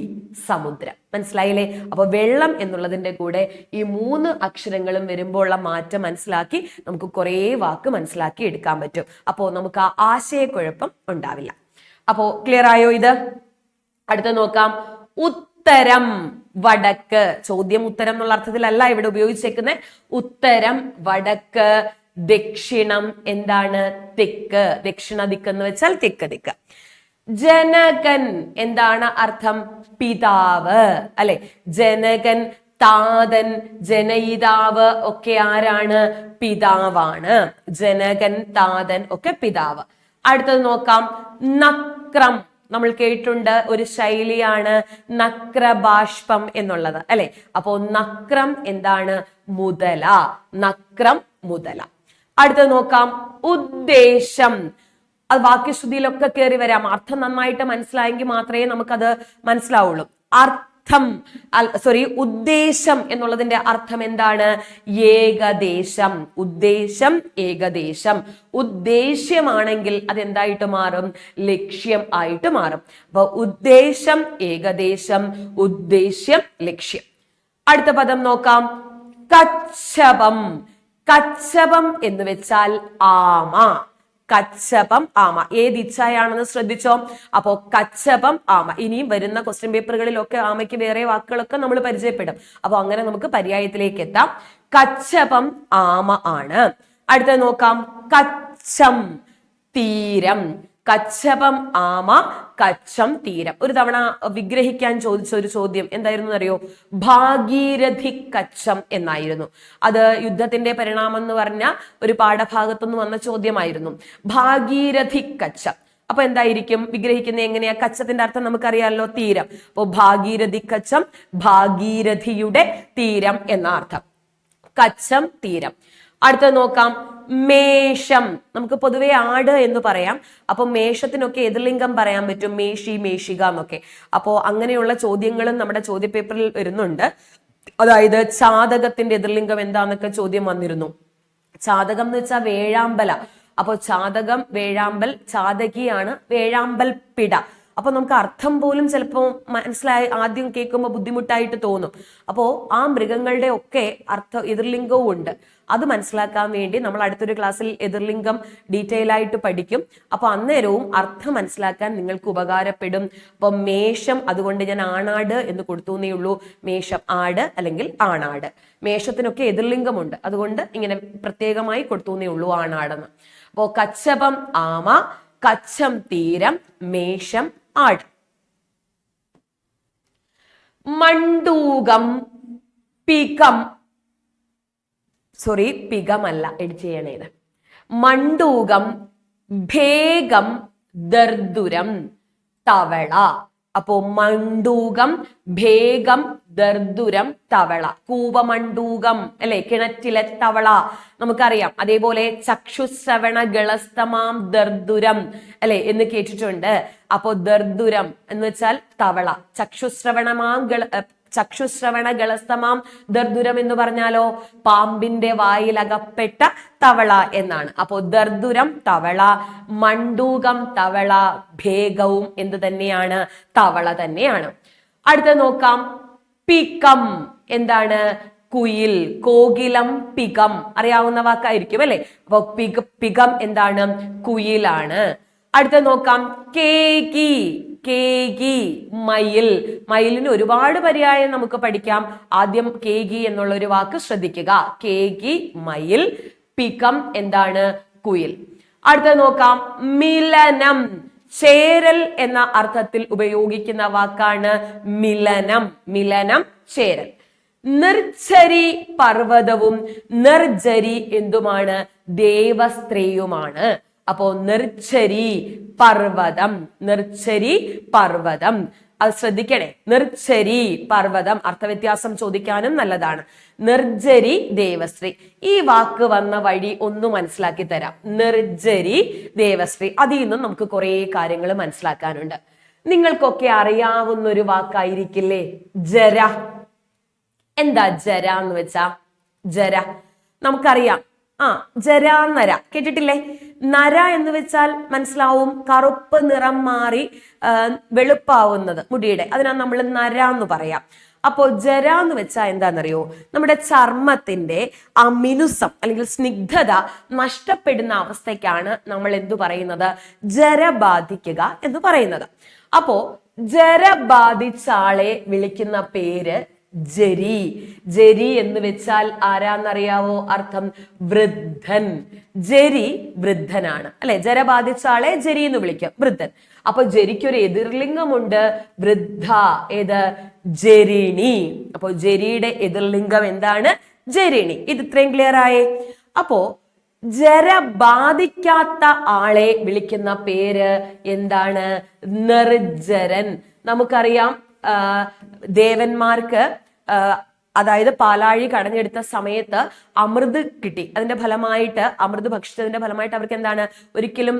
സമുദ്രം. മനസ്സിലായില്ലേ? അപ്പൊ വെള്ളം എന്നുള്ളതിന്റെ കൂടെ ഈ 3 അക്ഷരങ്ങളും വരുമ്പോൾ ഉള്ള മാറ്റം മനസ്സിലാക്കി നമുക്ക് കുറെ വാക്ക് മനസ്സിലാക്കി എടുക്കാൻ പറ്റും. അപ്പോ നമുക്ക് ആ ആശയക്കുഴപ്പം ഉണ്ടാവില്ല. അപ്പോ ക്ലിയർ ആയോ ഇത്? അടുത്ത നോക്കാം, ഉത്തരം വടക്ക്. ചോദ്യം ഉത്തരം എന്നുള്ള അർത്ഥത്തിലല്ല ഇവിടെ ഉപയോഗിച്ചേക്കുന്നത്. ഉത്തരം വടക്ക്, ദക്ഷിണം എന്താണ്? തെക്ക്. ദക്ഷിണ ദിക്ക് എന്ന് വെച്ചാൽ തെക്ക് ദിക്ക്. ജനകൻ എന്താണ് അർത്ഥം? പിതാവ് അല്ലെ. ജനകൻ, താതൻ, ജനയിതാവ് ഒക്കെ ആരാണ്? പിതാവാണ്. ജനകൻ, താതൻ ഒക്കെ പിതാവ്. അടുത്തത് നോക്കാം, നക്രം. നമ്മൾ കേട്ടിട്ടുണ്ട്, ഒരു ശൈലിയാണ് നക്രബാഷ്പം എന്നുള്ളത് അല്ലെ. അപ്പോ നക്രം എന്താണ്? മുതല. നക്രം മുതല. അടുത്തത് നോക്കാം, ഉദ്ദേശം. അത് വാക്യശ്രുതിയിലൊക്കെ കയറി വരാം. അർത്ഥം നന്നായിട്ട് മനസ്സിലായെങ്കിൽ മാത്രമേ നമുക്കത് മനസ്സിലാവുള്ളൂ. ഉദ്ദേശം എന്നുള്ളതിന്റെ അർത്ഥം എന്താണ്? ഏകദേശം. ഉദ്ദേശം ഏകദേശം. ഉദ്ദേശ്യമാണെങ്കിൽ അതെന്തായിട്ട് മാറും? ലക്ഷ്യം ആയിട്ട് മാറും. അപ്പൊ ഉദ്ദേശം ഏകദേശം, ഉദ്ദേശ്യം ലക്ഷ്യം. അടുത്ത പദം നോക്കാം, കച്ഛപം. കച്ഛപം എന്ന് വെച്ചാൽ ആമ. കച്ഛപം ആമ. ഏത് ഇച്ഛയാണെന്ന് ശ്രദ്ധിച്ചോ. അപ്പോ കച്ഛപം ആമ. ഇനിയും വരുന്ന ക്വസ്റ്റ്യൻ പേപ്പറുകളിലൊക്കെ ആമയ്ക്ക് വേറെ വാക്കുകളൊക്കെ നമ്മൾ പരിചയപ്പെടും. അപ്പൊ അങ്ങനെ നമുക്ക് പര്യായത്തിലേക്ക് എത്താം. കച്ഛപം ആമ ആണ്. അടുത്തത് നോക്കാം, കച്ഛം തീരം. കച്ഛപം ആമ, കച്ഛം തീരം. ഒരു തവണ വിഗ്രഹിക്കാൻ ചോദിച്ച ഒരു ചോദ്യം എന്തായിരുന്നു അറിയോ? ഭാഗീരഥി കച്ഛം എന്നായിരുന്നു. അത് യുദ്ധത്തിന്റെ പരിണാമം എന്ന് പറഞ്ഞ ഒരു പാഠഭാഗത്തുനിന്ന് വന്ന ചോദ്യമായിരുന്നു. ഭാഗീരഥി കച്ഛം. അപ്പൊ എന്തായിരിക്കും വിഗ്രഹിക്കുന്നത്? എങ്ങനെയാ? കച്ഛത്തിന്റെ അർത്ഥം നമുക്കറിയാമല്ലോ, തീരം. അപ്പോ ഭാഗീരഥി കച്ഛം, ഭാഗീരഥിയുടെ തീരം എന്ന അർത്ഥം. കച്ഛം തീരം. അടുത്തത് നോക്കാം, മേഷം. നമുക്ക് പൊതുവെ ആട് എന്ന് പറയാം. അപ്പൊ മേഷത്തിനൊക്കെ എതിർലിംഗം പറയാൻ പറ്റും, മേഷി, മേഷിക എന്നൊക്കെ. അപ്പോ അങ്ങനെയുള്ള ചോദ്യങ്ങളും നമ്മുടെ ചോദ്യപേപ്പറിൽ വരുന്നുണ്ട്. അതായത് ചാതകത്തിന്റെ എതിർലിംഗം എന്താന്നൊക്കെ ചോദ്യം വന്നിരുന്നു. ചാതകം എന്ന് വെച്ചാൽ വേഴാമ്പല. അപ്പൊ ചാതകം വേഴാമ്പൽ, ചാതകിയാണ് വേഴാമ്പൽ പിട. അപ്പൊ നമുക്ക് അർത്ഥം പോലും ചിലപ്പോൾ മനസ്സിലായി ആദ്യം കേൾക്കുമ്പോൾ ബുദ്ധിമുട്ടായിട്ട് തോന്നും. അപ്പോൾ ആ മൃഗങ്ങളുടെ ഒക്കെ എതിർലിംഗവും ഉണ്ട്. അത് മനസ്സിലാക്കാൻ വേണ്ടി നമ്മൾ അടുത്തൊരു ക്ലാസ്സിൽ എതിർലിംഗം ഡീറ്റെയിൽ ആയിട്ട് പഠിക്കും. അപ്പൊ അന്നേരവും അർത്ഥം മനസ്സിലാക്കാൻ നിങ്ങൾക്ക് ഉപകാരപ്പെടും. അപ്പൊ മേഷം, അതുകൊണ്ട് ഞാൻ ആണാട് എന്ന് കൊടുത്തുന്നേ ഉള്ളൂ. മേഷം ആട് അല്ലെങ്കിൽ ആണാട്. മേഷത്തിനൊക്കെ എതിർലിംഗമുണ്ട്, അതുകൊണ്ട് ഇങ്ങനെ പ്രത്യേകമായി കൊടുത്തുന്നേ ഉള്ളൂ ആണാടെന്ന്. അപ്പോ കച്ചപം ആമ, കച്ചം തീരം, മേഷം ആട്. മണ്ടൂകം പികം, സോറി പികമല്ല, എഡിറ്റ് ചെയ്യണേത്. മണ്ടൂകം ഭേഗം ദർദുരം തവള. അപ്പോ മണ്ടൂകം ഭേഗം ദർദുരം തവള. കൂപമണ്ടൂകം അല്ലെ, കിണറ്റിലെ തവള നമുക്കറിയാം. അതേപോലെ ചക്ഷുശ്രവണ ഗളസ്തമാം ദർദുരം അല്ലെ എന്ന് കേട്ടിട്ടുണ്ട്. അപ്പോ ദർദുരം എന്ന് വെച്ചാൽ തവള. ചക്ഷുശ്രവണ ഗളസ്തമാം ദർദുരം എന്ന് പറഞ്ഞാലോ പാമ്പിന്റെ വായിലകപ്പെട്ട തവള എന്നാണ്. അപ്പോ ദർദുരം തവള, മണ്ടൂകം തവള, ഭേഗവും എന്ത് തന്നെയാണ്? തവള തന്നെയാണ്. അടുത്ത നോക്കാം, പികം എന്താണ്? കുയിൽ. കോകിലം പികം അറിയാവുന്ന വാക്കായിരിക്കും അല്ലെ. അപ്പൊ പികം എന്താണ്? കുയിലാണ്. അടുത്ത നോക്കാം, കേകി. കേകി മയിൽ. മയിലിന് ഒരുപാട് പര്യായം നമുക്ക് പഠിക്കാം. ആദ്യം കേകി എന്നുള്ള ഒരു വാക്ക് ശ്രദ്ധിക്കുക. കേകി മയിൽ, പികം എന്താണ്? കുയിൽ. അടുത്ത നോക്കാം, മിലനം. ചേരൽ എന്ന അർത്ഥത്തിൽ ഉപയോഗിക്കുന്ന വാക്കാണ് മിലനം. മിലനം ചേരൽ. നിർജ്ജരി പർവ്വതവും നിർജ്ജരി എന്തുമാണ്? ദേവസ്ത്രീയുമാണ്. അപ്പോ നിർജ്ജരി പർവ്വതം, നിർജ്ജരി പർവ്വതം. അത് ശ്രദ്ധിക്കണേ. നിർജ്ജരി പർവ്വതം അർത്ഥവ്യത്യാസം ചോദിക്കാനും നല്ലതാണ്. നിർജ്ജരി ദേവശ്രീ. ഈ വാക്ക് വന്ന വഴി ഒന്ന് മനസ്സിലാക്കി തരാം. നിർജ്ജരി ദേവശ്രീ, അതിൽ നിന്നും നമുക്ക് കുറെ കാര്യങ്ങൾ മനസ്സിലാക്കാനുണ്ട്. നിങ്ങൾക്കൊക്കെ അറിയാവുന്ന ഒരു വാക്കായിരിക്കില്ലേ ജര. എന്താ ജര എന്ന് വെച്ചാ? ജര നമുക്കറിയാം. ജരാനര കേട്ടിട്ടില്ലേ? നര എന്ന് വെച്ചാൽ മനസ്സിലാവും, കറുപ്പ് നിറം മാറി വെളുപ്പാവുന്നത് മുടിയുടെ, അതിനാ നമ്മൾ നര എന്ന് പറയാം. അപ്പോ ജര എന്ന് വെച്ചാൽ എന്താണെന്നറിയോ? നമ്മുടെ ചർമ്മത്തിന്റെ ആ മിനുസം അല്ലെങ്കിൽ സ്നിഗ്ധത നഷ്ടപ്പെടുന്ന അവസ്ഥയ്ക്കാണ് നമ്മൾ എന്തു പറയുന്നത്? ജര ബാധിക്കുക എന്ന് പറയുന്നത്. അപ്പോ ജര ബാധിച്ച ആളെ വിളിക്കുന്ന പേര് ജരി. ജരി എന്ന് വെച്ചാൽ ആരാന്നറിയാവോ? അർത്ഥം വൃദ്ധൻ. ജരി വൃദ്ധനാണ് അല്ലെ. ജര ബാധിച്ച ആളെ ജരി എന്ന് വിളിക്കും, വൃദ്ധൻ. അപ്പൊ ജരിക്കൊരു എതിർലിംഗമുണ്ട്, വൃദ്ധ. ഏത്? ജരിണി. അപ്പൊ ജരിയുടെ എതിർലിംഗം എന്താണ്? ജരിണി. ഇത് ഇത്രയും ക്ലിയർ ആയേ? അപ്പോ ജര ബാധിക്കാത്ത ആളെ വിളിക്കുന്ന പേര് എന്താണ്? നിർജ്ജരൻ. നമുക്കറിയാം ദേവന്മാർക്ക് അതായത് പാലാഴി കടഞ്ഞെടുത്ത സമയത്ത് അമൃത് കിട്ടി. അതിന്റെ ഫലമായിട്ട്, അമൃത് ഭക്ഷിച്ചതിന്റെ ഫലമായിട്ട് അവർക്ക് എന്താണ്? ഒരിക്കലും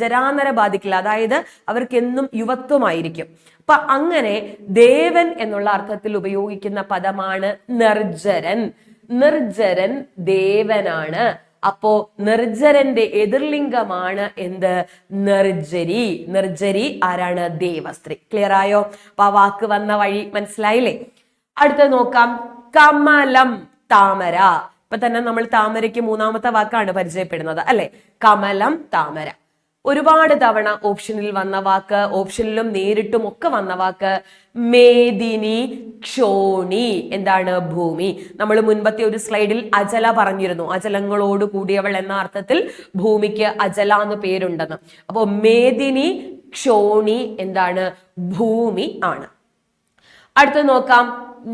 ജരാനര ബാധിക്കില്ല. അതായത് അവർക്ക് എന്നും യുവത്വമായിരിക്കും. അപ്പൊ അങ്ങനെ ദേവൻ എന്നുള്ള അർത്ഥത്തിൽ ഉപയോഗിക്കുന്ന പദമാണ് നിർജ്ജരൻ. നിർജ്ജരൻ ദേവനാണ്. അപ്പോ നിർജ്ജരന്റെ എതിർലിംഗമാണ് എന്ത്? നിർജ്ജരി. നിർജ്ജരി ആരാണ്? ദേവസ്ത്രീ. ക്ലിയർ ആയോ? അപ്പൊ ആ വാക്ക് വന്ന വഴി മനസ്സിലായില്ലേ? അടുത്ത നോക്കാം, കമലം താമര. ഇപ്പൊ തന്നെ നമ്മൾ താമരയ്ക്ക് മൂന്നാമത്തെ വാക്കാണ് പരിചയപ്പെടുന്നത് അല്ലെ. കമലം താമര. ഒരുപാട് തവണ ഓപ്ഷനിൽ വന്ന വാക്ക്, ഓപ്ഷനിലും നേരിട്ടും ഒക്കെ വന്ന വാക്ക് മേദിനി ക്ഷോണി. എന്താണ്? ഭൂമി. നമ്മൾ മുൻപത്തെ ഒരു സ്ലൈഡിൽ അജല പറഞ്ഞിരുന്നു. അജലങ്ങളോട് കൂടിയവൾ എന്ന അർത്ഥത്തിൽ ഭൂമിക്ക് അജല എന്ന് പേരുണ്ടെന്ന്. അപ്പോ മേദിനി ക്ഷോണി എന്താണ്? ഭൂമി ആണ്. അടുത്ത നോക്കാം,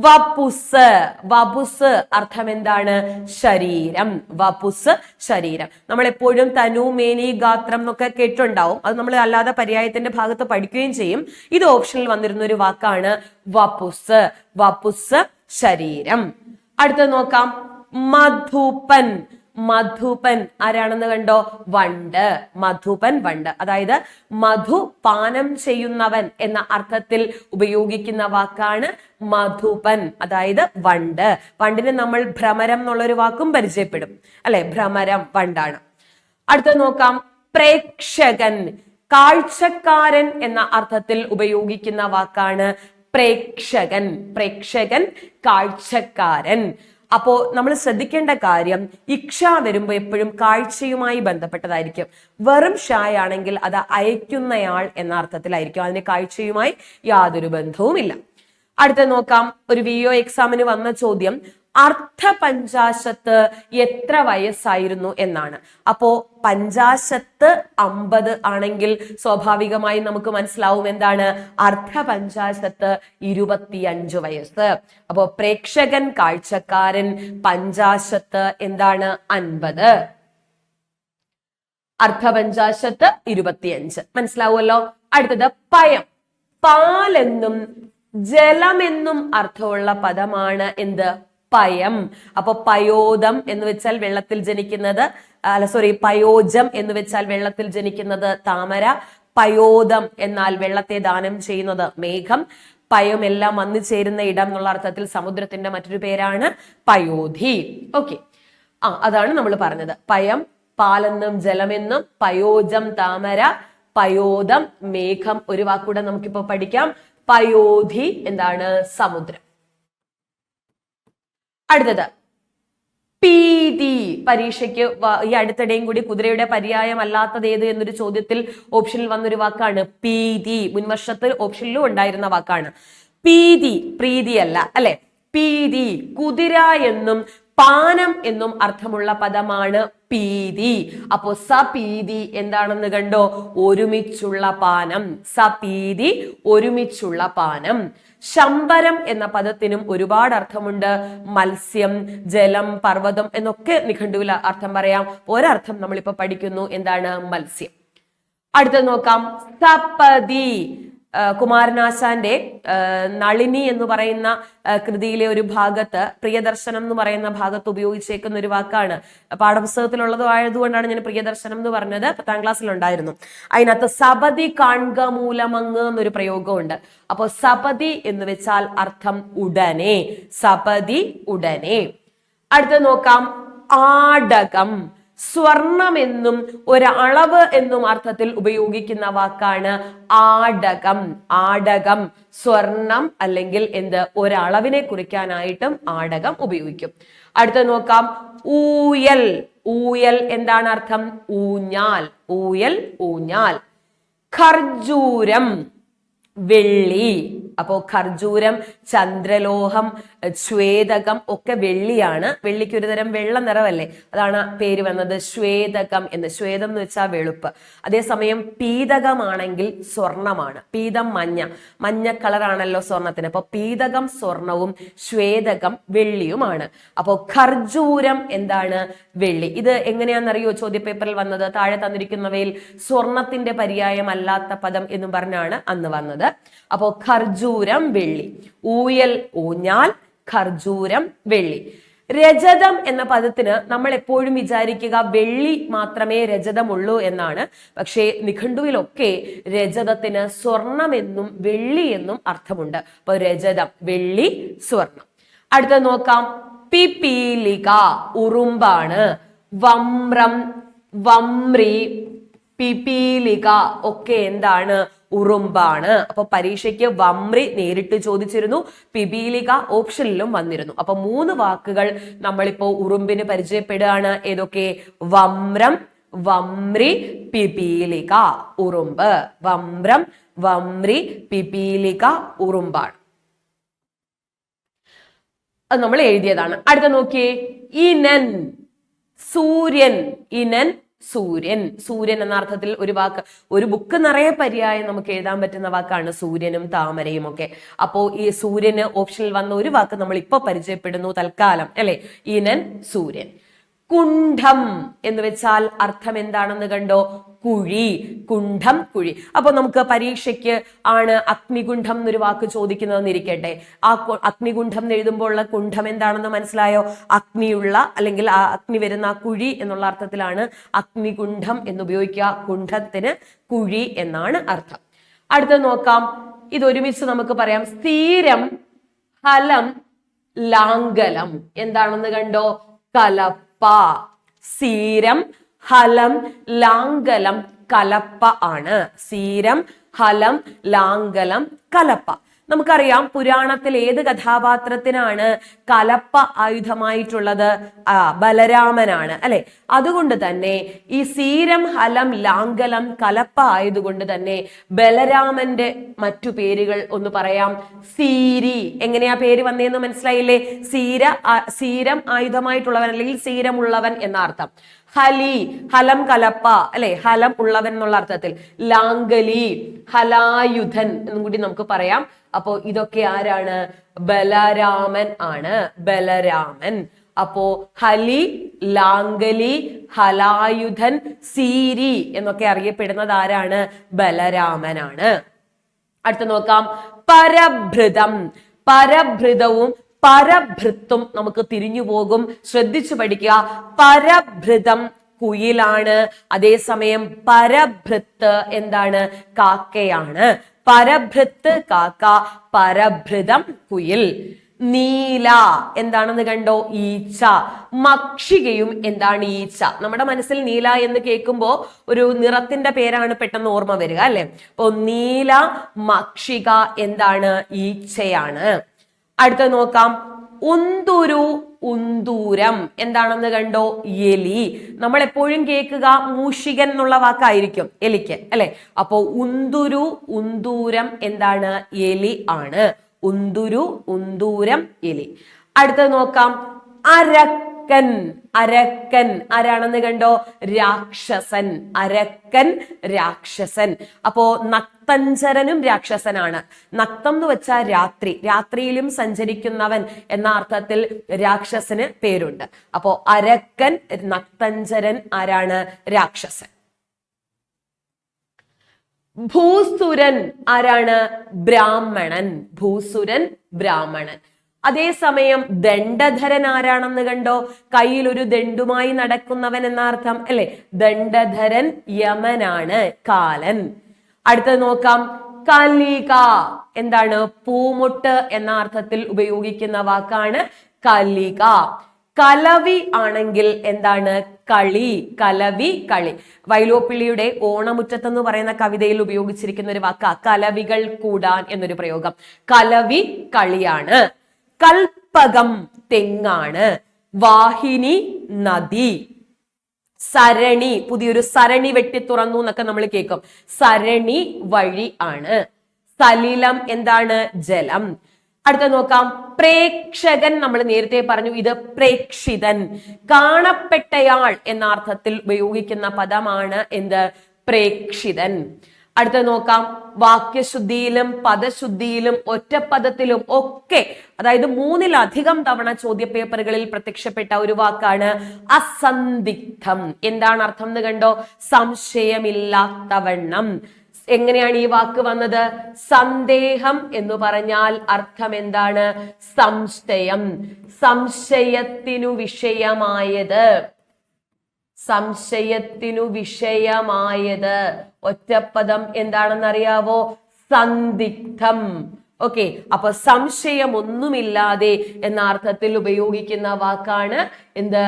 വപുസ്. വപുസ് അർത്ഥം എന്താണ്? ശരീരം. വപുസ് ശരീരം. നമ്മൾ എപ്പോഴും തനു, മേനി, ഗാത്രം എന്നൊക്കെ കേട്ടിട്ടുണ്ടാവും. അത് നമ്മൾ അല്ലാതെ പര്യായത്തിന്റെ ഭാഗത്ത് പഠിക്കുകയും ചെയ്യും. ഇത് ഓപ്ഷനിൽ വന്നിരുന്ന ഒരു വാക്കാണ് വപുസ്. വപുസ് ശരീരം. അടുത്ത നോക്കാം, മധുപൻ. മധുപൻ ആരാണെന്ന് കണ്ടോ? വണ്ട്. മധുപൻ വണ്ട്. അതായത് മധു പാനം ചെയ്യുന്നവൻ എന്ന അർത്ഥത്തിൽ ഉപയോഗിക്കുന്ന വാക്കാണ് മധുപൻ, അതായത് വണ്ട്. വണ്ടിന് നമ്മൾ ഭ്രമരം എന്നുള്ളൊരു വാക്കും പരിചയപ്പെടും അല്ലെ. ഭ്രമരം വണ്ടാണ്. അടുത്ത നോക്കാം, പ്രേക്ഷകൻ. കാഴ്ചക്കാരൻ എന്ന അർത്ഥത്തിൽ ഉപയോഗിക്കുന്ന വാക്കാണ് പ്രേക്ഷകൻ. പ്രേക്ഷകൻ, കാഴ്ചക്കാരൻ. അപ്പോ നമ്മൾ ശ്രദ്ധിക്കേണ്ട കാര്യം ഇക്ഷ വരുമ്പോൾ എപ്പോഴും കാഴ്ചയുമായി ബന്ധപ്പെട്ടതായിരിക്കും. വെറും ഷായാണെങ്കിൽ അത് അയക്കുന്നയാൾ എന്ന അർത്ഥത്തിലായിരിക്കും. അതിന് കാഴ്ചയുമായി യാതൊരു ബന്ധവുമില്ല. അടുത്ത നോക്കാം, ഒരു VO എക്സാമിന് വന്ന ചോദ്യം അർത്ഥപഞ്ചാശത്ത് എത്ര വയസ്സായിരുന്നു എന്നാണ്. അപ്പോ പഞ്ചാശത്ത് 50 ആണെങ്കിൽ സ്വാഭാവികമായി നമുക്ക് മനസ്സിലാവും എന്താണ് അർത്ഥപഞ്ചാശത്ത് 25 വയസ്സ്. അപ്പോ പ്രേക്ഷകൻ, കാഴ്ചക്കാരൻ, പഞ്ചാശത്ത് എന്താണ് 50, അർത്ഥപഞ്ചാശത്ത് 25. മനസ്സിലാവുമല്ലോ. അടുത്തത് പയം. പാലെന്നും ജലമെന്നും അർത്ഥമുള്ള പദമാണ് എന്ത്? പയം. അപ്പൊ പയോദം എന്ന് വെച്ചാൽ വെള്ളത്തിൽ ജനിക്കുന്നത്, പയോജം എന്ന് വെച്ചാൽ വെള്ളത്തിൽ ജനിക്കുന്നത് താമര, പയോദം എന്നാൽ വെള്ളത്തെ ദാനം ചെയ്യുന്നത് മേഘം, പയം എല്ലാം വന്നു ചേരുന്ന ഇടം എന്നുള്ള അർത്ഥത്തിൽ സമുദ്രത്തിന്റെ മറ്റൊരു പേരാണ് പയോധി. ഓക്കെ, അതാണ് നമ്മൾ പറഞ്ഞത്. പയം പാലെന്നും ജലമെന്നും, പയോജം താമര, പയോദം മേഘം. ഒരു വാക്കൂടെ നമുക്കിപ്പോ പഠിക്കാം, പയോധി എന്താണ്? സമുദ്രം. അടുത്തത് പീതി. പരീക്ഷയ്ക്ക് ഈ അടുത്തിടെയും കൂടി കുതിരയുടെ പര്യായം അല്ലാത്തത് ഏത് എന്നൊരു ചോദ്യത്തിൽ ഓപ്ഷനിൽ വന്നൊരു വാക്കാണ് പീതി. മുൻവർഷത്തിൽ ഓപ്ഷനിലും ഉണ്ടായിരുന്ന വാക്കാണ് പീതി. പ്രീതിയല്ല അല്ലെ, പീതി. കുതിര എന്നും പാനം എന്നും അർത്ഥമുള്ള പദമാണ് പീതി. അപ്പോ സപീതി എന്താണെന്ന് കണ്ടോ? ഒരുമിച്ചുള്ള പാനം. സപീതി, ഒരുമിച്ചുള്ള പാനം. ശമ്പരം എന്ന പദത്തിനും ഒരുപാട് അർത്ഥമുണ്ട്. മത്സ്യം, ജലം, പർവ്വതം എന്നൊക്കെ നിഘണ്ടുവിൽ അർത്ഥം പറയാം. ഒരർത്ഥം നമ്മളിപ്പോ പഠിക്കുന്നു, എന്താണ്? മത്സ്യം. അടുത്തത് നോക്കാം, സപതി. കുമാരനാശാന്റെ നളിനി എന്ന് പറയുന്ന കൃതിയിലെ ഒരു ഭാഗത്ത്, പ്രിയദർശനം എന്ന് പറയുന്ന ഭാഗത്ത് ഉപയോഗിച്ചേക്കുന്ന ഒരു വാക്കാണ്. പാഠപുസ്തകത്തിലുള്ളത് ആയതുകൊണ്ടാണ് ഞാൻ പ്രിയദർശനം എന്ന് പറഞ്ഞത്. 10ാം ക്ലാസ്സിലുണ്ടായിരുന്നു. അതിനകത്ത് സപതി കാൺക മൂലമങ്ങ് എന്നൊരു പ്രയോഗമുണ്ട്. അപ്പൊ സപതി എന്ന് വെച്ചാൽ അർത്ഥം ഉടനെ. സപതി, ഉടനെ. അടുത്ത നോക്കാം, ആടകം. സ്വർണമെന്നും ഒരളവ് എന്നും അർത്ഥത്തിൽ ഉപയോഗിക്കുന്ന വാക്കാണ് ആടകം. ആടകം സ്വർണം അല്ലെങ്കിൽ എന്ത്? ഒരളവിനെ കുറിക്കാനായിട്ടും ആടകം ഉപയോഗിക്കും. അടുത്ത നോക്കാം, ഊയൽ. ഊയൽ എന്താണ് അർത്ഥം? ഊഞ്ഞാൽ. ഊയൽ, ഊഞ്ഞാൽ. ഖർജൂരം, വെള്ളി. അപ്പോ ഖർജൂരം, ചന്ദ്രലോഹം, ശ്വേതകം ഒക്കെ വെള്ളിയാണ്. വെള്ളിക്ക് ഒരു തരം വെള്ള നിറമല്ലേ, അതാണ് പേര് വന്നത് ശ്വേതകം എന്ന്. ശ്വേതം എന്ന് വെച്ചാൽ വെളുപ്പ്. അതേസമയം പീതകമാണെങ്കിൽ സ്വർണമാണ്. പീതം മഞ്ഞ, മഞ്ഞ കളറാണല്ലോ സ്വർണത്തിന്. അപ്പൊ പീതകം സ്വർണവും ശ്വേതകം വെള്ളിയുമാണ്. അപ്പോ ഖർജൂരം എന്താണ്? വെള്ളി. ഇത് എങ്ങനെയാണെന്നറിയോ ചോദ്യപേപ്പറിൽ വന്നത്? താഴെ തന്നിരിക്കുന്നവയിൽ സ്വർണത്തിന്റെ പര്യായം അല്ലാത്ത പദം എന്നും പറഞ്ഞാണ് അന്ന് വന്നത്. അപ്പോ ഖർജൂരം, വെള്ളി. ഊയൽ, ഊഞ്ഞാൽ, ഖർജൂരം, വെള്ളി. രജതം എന്ന പദത്തിന് നമ്മൾ എപ്പോഴും വിചാരിക്കുക വെള്ളി മാത്രമേ രജതമുള്ളൂ എന്നാണ്. പക്ഷേ നിഘണ്ടുവിലൊക്കെ രജതത്തിന് സ്വർണമെന്നും വെള്ളി എന്നും അർത്ഥമുണ്ട്. അപ്പൊ രജതം, വെള്ളി, സ്വർണം. അടുത്ത നോക്കാം, പിപീലിക. ഉറുമ്പാണ്. വമ്രം, വമ്രി, പിപീലിക ഒക്കെ എന്താണ്? ഉറുമ്പാണ്. അപ്പൊ പരീക്ഷയ്ക്ക് വമ്രി നേരിട്ട് ചോദിച്ചിരുന്നു, പിപീലിക ഓപ്ഷനിലും വന്നിരുന്നു. അപ്പൊ 3 വാക്കുകൾ നമ്മളിപ്പോ ഉറുമ്പിന് പരിചയപ്പെടുകയാണ്. ഏതൊക്കെ? വമ്രം, വമ്രി, പിപീലിക. ഉറുമ്പ്. വമ്രം, വമ്രി, പിപീലിക ഉറുമ്പാണ്. അത് നമ്മൾ എഴുതിയതാണ്. അടുത്ത നോക്കിയേ, ഇനൻ. സൂര്യൻ. ഇനൻ, സൂര്യൻ. സൂര്യൻ എന്ന അർത്ഥത്തിൽ ഒരു വാക്ക്, ഒരു ബുക്ക് നിറയെ പര്യായം നമുക്ക് എഴുതാൻ പറ്റുന്ന വാക്കാണ് സൂര്യനും താമരയും ഒക്കെ. അപ്പോ ഈ സൂര്യന് ഓപ്ഷനിൽ വന്ന ഒരു വാക്ക് നമ്മൾ ഇപ്പൊ പരിചയപ്പെടുന്നു തൽക്കാലം, അല്ലെ? ഇനൻ, സൂര്യൻ. കുണ്ഠം എന്ന് വെച്ചാൽ അർത്ഥം എന്താണെന്ന് കണ്ടോ? കുഴി. കുണ്ഠം, കുഴി. അപ്പൊ നമുക്ക് പരീക്ഷയ്ക്ക് ആണ് അഗ്നികുണ്ഠം എന്നൊരു വാക്ക് ചോദിക്കുന്നതെന്ന് ഇരിക്കട്ടെ. ആ അഗ്നികുണ്ഠം എഴുതുമ്പോൾ ഉള്ള കുണ്ഠം എന്താണെന്ന് മനസ്സിലായോ? അഗ്നിയുള്ള അല്ലെങ്കിൽ ആ അഗ്നി വരുന്ന ആ കുഴി എന്നുള്ള അർത്ഥത്തിലാണ് അഗ്നികുണ്ഠം എന്ന് ഉപയോഗിക്കുക. കുണ്ഠത്തിന് കുഴി എന്നാണ് അർത്ഥം. അടുത്തത് നോക്കാം, ഇത് ഒരുമിച്ച് നമുക്ക് പറയാം. സ്ഥിരം, ഹലം, ലാംഗലം. എന്താണെന്ന് കണ്ടോ? കലപ്പ. സ്ഥിരം, ഹലം, ലാംഗലം, കലപ്പ ആണ്. സീരം, ഹലം, ലാംഗലം, കലപ്പ. നമുക്കറിയാം പുരാണത്തിൽ ഏത് കഥാപാത്രത്തിനാണ് കലപ്പ ആയുധമായിട്ടുള്ളത്? ബലരാമനാണ് അല്ലെ. അതുകൊണ്ട് തന്നെ ഈ സീരം, ഹലം, ലാംഗലം, കലപ്പ ആയതുകൊണ്ട് തന്നെ ബലരാമന്റെ മറ്റു പേരുകൾ ഒന്ന് പറയാം. സീരി. എങ്ങനെയാ പേര് വന്നതെന്ന് മനസ്സിലായില്ലേ? സീരം ആയുധമായിട്ടുള്ളവൻ അല്ലെങ്കിൽ സീരമുള്ളവൻ എന്ന അർത്ഥം. ഹലി, ഹലം കലപ്പ അല്ലെ, ഹലം ഉള്ളവൻ എന്നുള്ള അർത്ഥത്തിൽ. ലാംഗലി, ഹലായുധൻ എന്നും കൂടി നമുക്ക് പറയാം. അപ്പോ ഇതൊക്കെ ആരാണ്? ബലരാമൻ ആണ്. ബലരാമൻ. അപ്പോ ഹലി, ലാംഗലി, ഹലായുധൻ, സീരി എന്നൊക്കെ അറിയപ്പെടുന്നത് ആരാണ്? ബലരാമനാണ്. അടുത്ത നോക്കാം, പരഭൃതം. പരഭൃതവും പരഭൃത്തും നമുക്ക് തിരിഞ്ഞു പോകും, ശ്രദ്ധിച്ചു പഠിക്കുക. പരഭൃതം കുയിലാണ്, അതേസമയം പരഭൃത്ത് എന്താണ്? കാക്കയാണ്. പരഭൃത്ത് കാക്ക, പരഭൃതം കുയിൽ. നീല എന്താണെന്ന് കണ്ടോ? ഈച്ച. മക്ഷികയും എന്താണ്? ഈച്ച. നമ്മുടെ മനസ്സിൽ നീല എന്ന് കേൾക്കുമ്പോ ഒരു നിറത്തിന്റെ പേരാണ് പെട്ടെന്ന് ഓർമ്മ വരിക അല്ലെ. അപ്പൊ നീല, മക്ഷിക എന്താണ്? ഈച്ചയാണ്. അടുത്ത നോക്കാം, ഉന്തുരു, ഉന്തൂരം എന്താണെന്ന് കണ്ടോ? എലി. നമ്മൾ എപ്പോഴും കേൾക്കുക മൂഷികൻ എന്നുള്ള വാക്കായിരിക്കും എലിക്ക് അല്ലെ. അപ്പോ ഉന്തുരു, ഉന്തൂരം എന്താണ്? എലി ആണ്. ഉന്തുരു, ഉന്തൂരം, എലി. അടുത്തത് നോക്കാം, അരക്കൻ. അരക്കൻ ആരാണെന്ന് കണ്ടോ? രാക്ഷസൻ. അരക്കൻ രാക്ഷസൻ. അപ്പോ നക്തഞ്ചരനും രാക്ഷസനാണ്. നക്തം എന്ന് വെച്ചാൽ രാത്രി, രാത്രിയിലും സഞ്ചരിക്കുന്നവൻ എന്ന അർത്ഥത്തിൽ രാക്ഷസന് പേരുണ്ട്. അപ്പോ അരക്കൻ, നക്തഞ്ചരൻ ആരാണ്? രാക്ഷസൻ. ഭൂസുരൻ ആരാണ്? ബ്രാഹ്മണൻ. ഭൂസുരൻ ബ്രാഹ്മണൻ. അതേസമയം ദണ്ഡധരൻ ആരാണെന്ന് കണ്ടോ? കയ്യിൽ ഒരു ദണ്ഡുമായി നടക്കുന്നവൻ എന്ന അർത്ഥം അല്ലെ. ദണ്ഡധരൻ യമനാണ്, കാലൻ. അടുത്തത് നോക്കാം, കലിക എന്താണ്? പൂമുട്ട് എന്ന അർത്ഥത്തിൽ ഉപയോഗിക്കുന്ന വാക്കാണ് കലിക. കലവി ആണെങ്കിൽ എന്താണ്? കളി. കലവി, കളി. വൈലോപ്പിള്ളിയുടെ ഓണമുറ്റത്ത് എന്ന് പറയുന്ന കവിതയിൽ ഉപയോഗിച്ചിരിക്കുന്ന ഒരു വാക്കാ കലവികൾ കൂടാൻ എന്നൊരു പ്രയോഗം. കലവി കളിയാണ്. കൽപ്പകം തെങ്ങാണ്. വാഹിനി നദി. സരണി, പുതിയൊരു സരണി വെട്ടി തുറന്നു എന്നൊക്കെ നമ്മൾ കേൾക്കും. സരണി വഴി ആണ്. സലിലം എന്താണ്? ജലം. അടുത്ത നോക്കാം, പ്രേക്ഷകൻ. നമ്മൾ നേരത്തെ പറഞ്ഞു ഇത് പ്രേക്ഷിതൻ, കാണപ്പെട്ടയാൾ എന്ന അർത്ഥത്തിൽ ഉപയോഗിക്കുന്ന പദമാണ് എന്ത്? പ്രേക്ഷിതൻ. അടുത്ത നോക്കാം, വാക്യശുദ്ധിയിലും പദശുദ്ധിയിലും ഒറ്റപ്പദത്തിലും ഒക്കെ, അതായത് 3-ലധികം തവണ ചോദ്യപേപ്പറുകളിൽ പ്രത്യക്ഷപ്പെട്ട ഒരു വാക്കാണ് അസന്ദിഗ്ധം. എന്താണ് അർത്ഥം എന്ന് കണ്ടോ? സംശയമില്ലാത്തവണ്ണം. എങ്ങനെയാണ് ഈ വാക്ക് വന്നത്? സന്ദേഹം എന്ന് പറഞ്ഞാൽ അർത്ഥം എന്താണ്? സംശയം. സംശയത്തിനു വിഷയമായത്. സംശയത്തിനു വിഷയമായത്. ഒറ്റപ്പദം എന്താണെന്ന് അറിയാവോ? സന്ദിഗ്ധം. ഓക്കെ, അപ്പൊ സംശയമൊന്നുമില്ലാതെ എന്ന അർത്ഥത്തിൽ ഉപയോഗിക്കുന്ന വാക്കാണ് എന്ത്?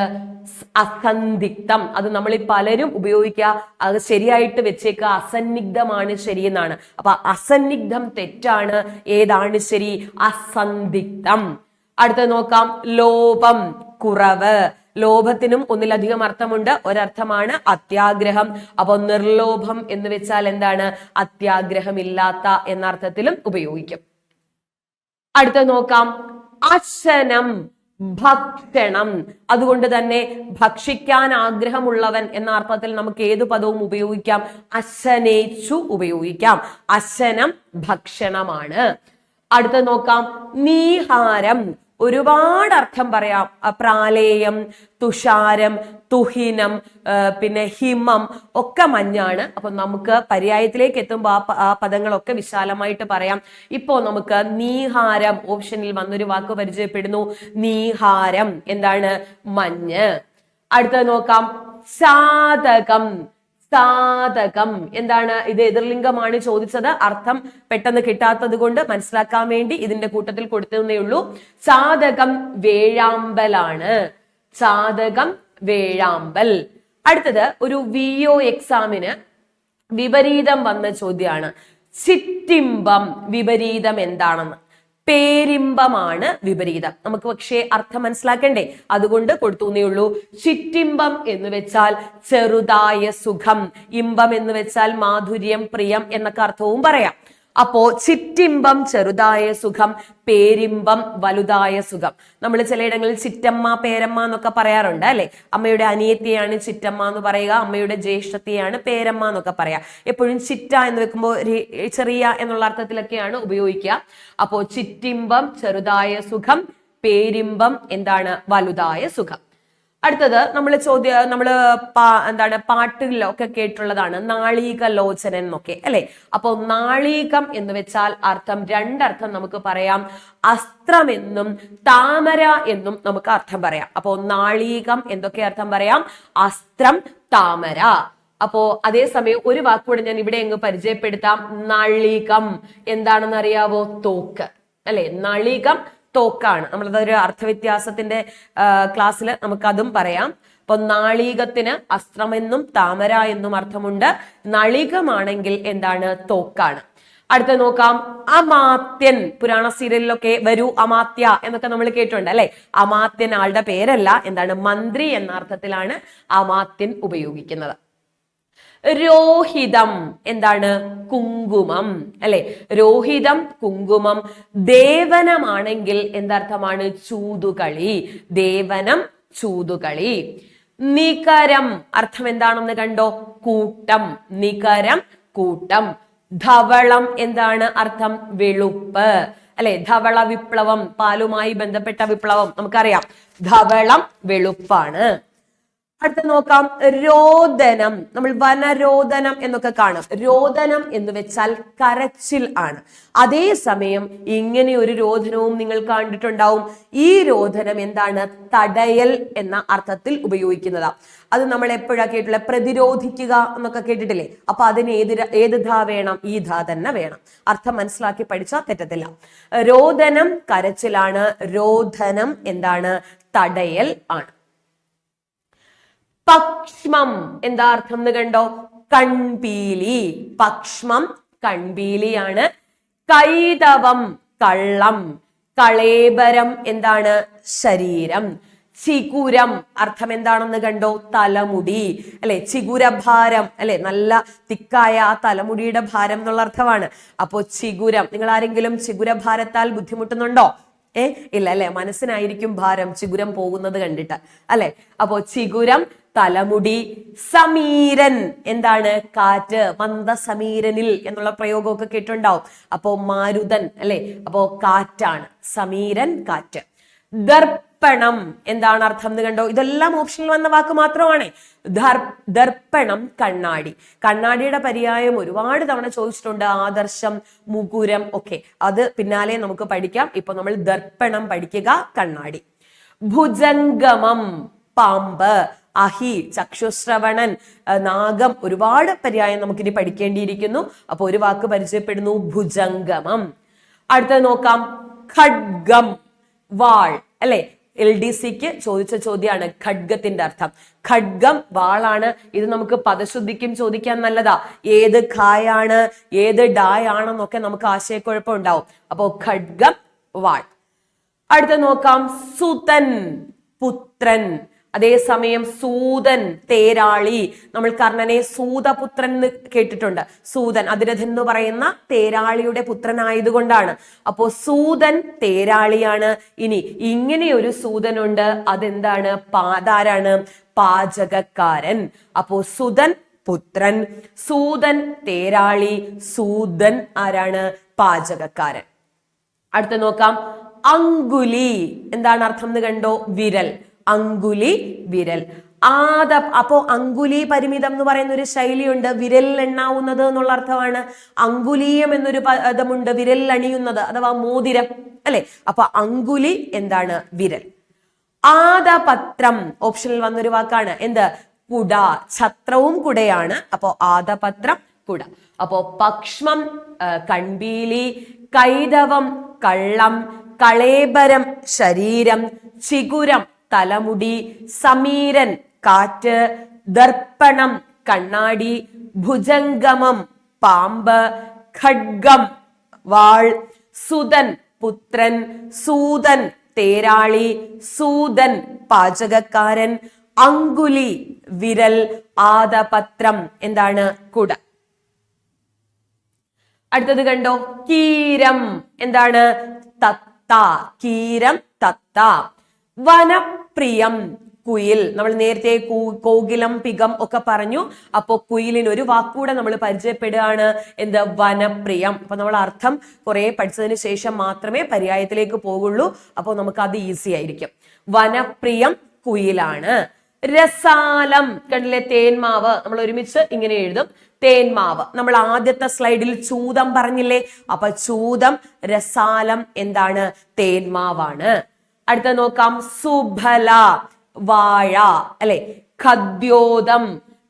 അസന്ദിഗ്ധം. അത് നമ്മൾ പലരും ഉപയോഗിക്കുക, അത് ശരിയായിട്ട് വെച്ചേക്കുക, അസന്നിഗ്ധമാണ് ശരിയെന്നാണ്. അപ്പൊ അസന്നിഗ്ധം തെറ്റാണ്. ഏതാണ് ശരി? അസന്ദിഗ്ധം. അടുത്ത നോക്കാം, ലോഭം, കുറവ്. ലോഭത്തിനും 1-ലധികം അർത്ഥമുണ്ട്. ഒരർത്ഥമാണ് അത്യാഗ്രഹം. അപ്പൊ നിർലോഭം എന്ന് വെച്ചാൽ എന്താണ്? അത്യാഗ്രഹമില്ലാത്ത എന്ന അർത്ഥത്തിലും ഉപയോഗിക്കും. അടുത്ത നോക്കാം, അശനം, ഭക്ഷണം. അതുകൊണ്ട് തന്നെ ഭക്ഷിക്കാൻ ആഗ്രഹമുള്ളവൻ എന്ന അർത്ഥത്തിൽ നമുക്ക് ഏതു പദവും ഉപയോഗിക്കാം. അശനേച്ചു ഉപയോഗിക്കാം. അശനം ഭക്ഷണമാണ്. അടുത്ത നോക്കാം, നീഹാരം. ഒരുപാട് അർത്ഥം പറയാം. പ്രാലേയം, തുഷാരം, തുഹിനം, പിന്നെ ഹിമം ഒക്കെ മഞ്ഞാണ്. അപ്പൊ നമുക്ക് പര്യായത്തിലേക്ക് എത്തുമ്പോൾ ആ പദങ്ങളൊക്കെ വിശാലമായിട്ട് പറയാം. ഇപ്പോ നമുക്ക് നീഹാരം ഓപ്ഷനിൽ വന്നൊരു വാക്ക് പരിചയപ്പെടുന്നു. നീഹാരം എന്താണ്? മഞ്ഞ്. അടുത്തത് നോക്കാം, സാധകം. സാധകം എന്താണ്? ഇത് എതിർലിംഗമാണ് ചോദിച്ചത്. അർത്ഥം പെട്ടെന്ന് കിട്ടാത്തത് കൊണ്ട് മനസ്സിലാക്കാൻ വേണ്ടി ഇതിന്റെ കൂട്ടത്തിൽ കൊടുത്തതേ ഉള്ളൂ. സാധകം വേഴാമ്പലാണ്. സാധകം വേഴാമ്പൽ. അടുത്തത് ഒരു VO എക്സാമിന് വിപരീതം വന്ന ചോദ്യമാണ്. ചിറ്റിമ്പം വിപരീതം എന്താണെന്ന്. പേരിമ്പമാണ് വിപരീതം. നമുക്ക് പക്ഷേ അർത്ഥം മനസ്സിലാക്കണ്ടേ, അതുകൊണ്ട് കൊടുത്തുന്നേ ഉള്ളൂ. ചിറ്റിമ്പം എന്ന് വെച്ചാൽ ചെറുതായ സുഖം, ഇമ്പം എന്ന് വെച്ചാൽ മാധുര്യം, പ്രിയം എന്നൊക്കെ അർത്ഥവും പറയാം. അപ്പോ ചിറ്റിമ്പം ചെറുതായ സുഖം, പേരിമ്പം വലുതായ സുഖം. നമ്മൾ ചിലയിടങ്ങളിൽ ചിറ്റമ്മ, പേരമ്മ എന്നൊക്കെ പറയാറുണ്ട് അല്ലെ. അമ്മയുടെ അനിയത്തിയാണ് ചിറ്റമ്മ എന്ന് പറയുക, അമ്മയുടെ ജ്യേഷ്ഠത്തെയാണ് പേരമ്മ എന്നൊക്കെ പറയാ. എപ്പോഴും ചിറ്റ എന്ന് വെക്കുമ്പോൾ ചെറിയ എന്നുള്ള അർത്ഥത്തിലൊക്കെയാണ് ഉപയോഗിക്കുക. അപ്പോ ചിറ്റിമ്പം ചെറുതായ സുഖം, പേരിമ്പം എന്താണ് വലുതായ സുഖം. അടുത്തത് എന്താണ് പാട്ടുകളിലൊക്കെ കേട്ടുള്ളതാണ് നാളീകലോചനൻ എന്നൊക്കെ അല്ലെ. അപ്പൊ നാളീകം എന്ന് വെച്ചാൽ രണ്ടർത്ഥം നമുക്ക് പറയാം. അസ്ത്രം എന്നും താമര എന്നും നമുക്ക് അർത്ഥം പറയാം. അപ്പോ നാളീകം എന്തൊക്കെ അർത്ഥം പറയാം? അസ്ത്രം, താമര. അപ്പോ അതേസമയം ഒരു വാക്കുകൂടെ ഞാൻ ഇവിടെ അങ്ങ് പരിചയപ്പെടുത്താം. നളികം എന്താണെന്ന് അറിയാവോ? തോക്ക് അല്ലെ. നളികം തോക്കാണ്. നമ്മളതൊരു അർത്ഥവ്യത്യാസത്തിന്റെ ക്ലാസ്സിൽ നമുക്ക് അതും പറയാം. അപ്പൊ നാളീകത്തിന് അസ്ത്രമെന്നും താമര എന്നും അർത്ഥമുണ്ട്. നളികമാണെങ്കിൽ എന്താണ്? തോക്കാണ്. അടുത്ത നോക്കാം. അമാത്യൻ. പുരാണ സീരിയലിലൊക്കെ വരൂ അമാത്യ എന്നൊക്കെ നമ്മൾ കേട്ടിട്ടുണ്ട് അല്ലെ. അമാത്യൻ ആളുടെ പേരല്ല, എന്താണ്? മന്ത്രി എന്ന അർത്ഥത്തിലാണ് അമാത്യൻ ഉപയോഗിക്കുന്നത്. രോഹിതം എന്താണ്? കുങ്കുമം അല്ലെ. രോഹിതം കുങ്കുമം. ദേവനമാണെങ്കിൽ എന്തർത്ഥമാണ്? ചൂതുകളി. ദേവനം ചൂതുകളി. നികരം അർത്ഥം എന്താണെന്ന് കണ്ടോ? കൂട്ടം. നികരം കൂട്ടം. ധവളം എന്താണ് അർത്ഥം? വെളുപ്പ് അല്ലെ. ധവള വിപ്ലവം, പാലുമായി ബന്ധപ്പെട്ട വിപ്ലവം നമുക്കറിയാം. ധവളം വെളുപ്പാണ്. അടുത്ത നോക്കാം. രോദനം. നമ്മൾ വനരോദനം എന്നൊക്കെ കാണും. രോദനം എന്ന് വെച്ചാൽ കരച്ചിൽ ആണ്. അതേസമയം ഇങ്ങനെ ഒരു രോദനവും നിങ്ങൾ കണ്ടിട്ടുണ്ടാവും. ഈ രോദനം എന്താണ്? തടയൽ എന്ന അർത്ഥത്തിൽ ഉപയോഗിക്കുന്നതാ. അത് നമ്മൾ എപ്പോഴാ കേട്ടില്ല? പ്രതിരോധിക്കുക എന്നൊക്കെ കേട്ടിട്ടില്ലേ? അപ്പൊ അതിന് ഏത് ധാ വേണം? ഈ ധാ തന്നെ വേണം. അർത്ഥം മനസ്സിലാക്കി പഠിച്ചാൽ തെറ്റത്തില്ല. രോദനം കരച്ചിലാണ്. രോദനം എന്താണ്? തടയൽ ആണ്. പക്ഷ്മം എന്താ അർത്ഥം എന്ന് കണ്ടോ? കൺപീലി. പക്ഷ്മം കൺപീലിയാണ്. കൈതവം കള്ളം. കളേബരം എന്താണ്? ശരീരം. ചിഗുരം അർത്ഥം എന്താണെന്ന് കണ്ടോ? തലമുടി അല്ലെ. ചിഗുരഭാരം അല്ലെ. നല്ല തിക്കായ ആ തലമുടിയുടെ ഭാരം എന്നുള്ള അർത്ഥമാണ്. അപ്പോ ചിഗുരം. നിങ്ങൾ ആരെങ്കിലും ചിഗുരഭാരത്താൽ ബുദ്ധിമുട്ടുന്നുണ്ടോ? ഇല്ല അല്ലെ. മനസ്സിനായിരിക്കും ഭാരം ചിഗുരം പോകുന്നത് കണ്ടിട്ട് അല്ലെ. അപ്പോ ചിഗുരം തലമുടി. സമീരൻ എന്താണ്? കാറ്റ്. മന്ദസമീരനിൽ എന്നുള്ള പ്രയോഗമൊക്കെ കേട്ടുണ്ടാവും. അപ്പോ മാരുതൻ അല്ലെ. അപ്പോ കാറ്റാണ്. സമീരൻ കാറ്റ്. ദർപ്പണം എന്താണ് അർത്ഥം എന്ന് കണ്ടോ? ഇതെല്ലാം ഓപ്ഷനിൽ വന്ന വാക്ക് മാത്രമാണ്. ദർപ്പണം കണ്ണാടി. കണ്ണാടിയുടെ പര്യായം ഒരുപാട് തവണ ചോദിച്ചിട്ടുണ്ട്. ആദർശം, മുകുരം ഒക്കെ. അത് പിന്നാലെ നമുക്ക് പഠിക്കാം. ഇപ്പൊ നമ്മൾ ദർപ്പണം പഠിക്കുക. കണ്ണാടി. ഭുജംഗമം പാമ്പ്. അഹി ചക്ഷുശ്രവണൻ, നാഗം. ഒരുപാട് പര്യായം നമുക്കിനി പഠിക്കേണ്ടിയിരിക്കുന്നു. അപ്പൊ ഒരു വാക്ക് പരിചയപ്പെടുന്നു. ഭുജംഗമം. അടുത്തത് നോക്കാം. ഖഡ്ഗം വാൾ അല്ലെ. LDCക്ക് ചോദിച്ച ചോദ്യമാണ് ഖഡ്ഗത്തിന്റെ അർത്ഥം. ഖഡ്ഗം വാളാണ്. ഇത് നമുക്ക് പദശുദ്ധിക്കും ചോദിക്കാൻ നല്ലതാ. ഏത് ഖായാണ് ഏത് ഡായാണെന്നൊക്കെ നമുക്ക് ആശയക്കുഴപ്പം ഉണ്ടാവും. അപ്പോ ഖഡ്ഗം വാൾ. അടുത്ത നോക്കാം. സുതൻ പുത്രൻ. അതേസമയം സൂതൻ തേരാളി. നമ്മൾ കർണനെ സൂതപുത്രൻ എന്ന് കേട്ടിട്ടുണ്ട്. സൂതൻ അതിരഥൻ എന്ന് പറയുന്ന തേരാളിയുടെ പുത്രനായതുകൊണ്ടാണ്. അപ്പോ സൂതൻ തേരാളിയാണ്. ഇനി ഇങ്ങനെ ഒരു സൂതനുണ്ട്. അതെന്താണ്? അതാരാണ്? പാചകക്കാരൻ. അപ്പോ സുതൻ പുത്രൻ, സൂതൻ തേരാളി, സൂതൻ ആരാണ്? പാചകക്കാരൻ. അടുത്ത നോക്കാം. അങ്കുലി എന്താണ് അർത്ഥം എന്ന് കണ്ടോ? വിരൽ. അങ്കുലി വിരൽ. അപ്പോ അങ്കുലി പരിമിതം എന്ന് പറയുന്ന ഒരു ശൈലിയുണ്ട്. വിരലിൽ എണ്ണാവുന്നത് എന്നുള്ള അർത്ഥമാണ്. അങ്കുലീയം എന്നൊരു പദമുണ്ട്. വിരലിൽ അണിയുന്നത് അഥവാ മോതിരം അല്ലെ. അപ്പൊ അങ്കുലി എന്താണ്? വിരൽ. ആദപത്രം ഓപ്ഷനിൽ വന്നൊരു വാക്കാണ്. എന്ത്? കുട. ഛത്രവും കുടയാണ്. അപ്പോ ആദപത്രം കുട. അപ്പോ പക്ഷ്മം കൺപീലി, കൈതവം കള്ളം, കളേബരം ശരീരം, ചിഗുരം തലമുടി, സമീരൻ കാറ്റ്, ദർപ്പണം കണ്ണാടി, ഭുജംഗമം പാമ്പ്, ഖഡ്ഗം വാൾ, സുതൻ പുത്രൻ, സൂതൻ തേരാളി, സൂതൻ പാചകക്കാരൻ, അങ്കുലി വിരൽ, ആദപത്രം എന്താണ് കുട. അടുത്തത് കണ്ടോ, കീരം എന്താണ് തത്ത, കീരം തത്ത. വനപ്രിയം കുയിൽ, നമ്മൾ നേരത്തെ കോകിലം പികം ഒക്കെ പറഞ്ഞു. അപ്പോ കുയിലിന് ഒരു വാക്കൂടെ നമ്മൾ പരിചയപ്പെടുകയാണ്, എന്ത്, വനപ്രിയം. അപ്പൊ നമ്മൾ അർത്ഥം കുറെ പഠിച്ചതിന് ശേഷം മാത്രമേ പര്യായത്തിലേക്ക് പോകുള്ളൂ. അപ്പോൾ നമുക്ക് അത് ഈസി ആയിരിക്കും. വനപ്രിയം കുയിലാണ്. രസാലം കണ്ടില്ലേ, തേന്മാവ്. നമ്മൾ ഒരുമിച്ച് ഇങ്ങനെ എഴുതും, തേന്മാവ്. നമ്മൾ ആദ്യത്തെ സ്ലൈഡിൽ ചൂതം പറഞ്ഞില്ലേ, അപ്പൊ ചൂതം, രസാലം എന്താണ്, തേന്മാവാണ്. അടുത്ത നോക്കാം, സുബല വാഴ അല്ലെ. ഖദ്യോതം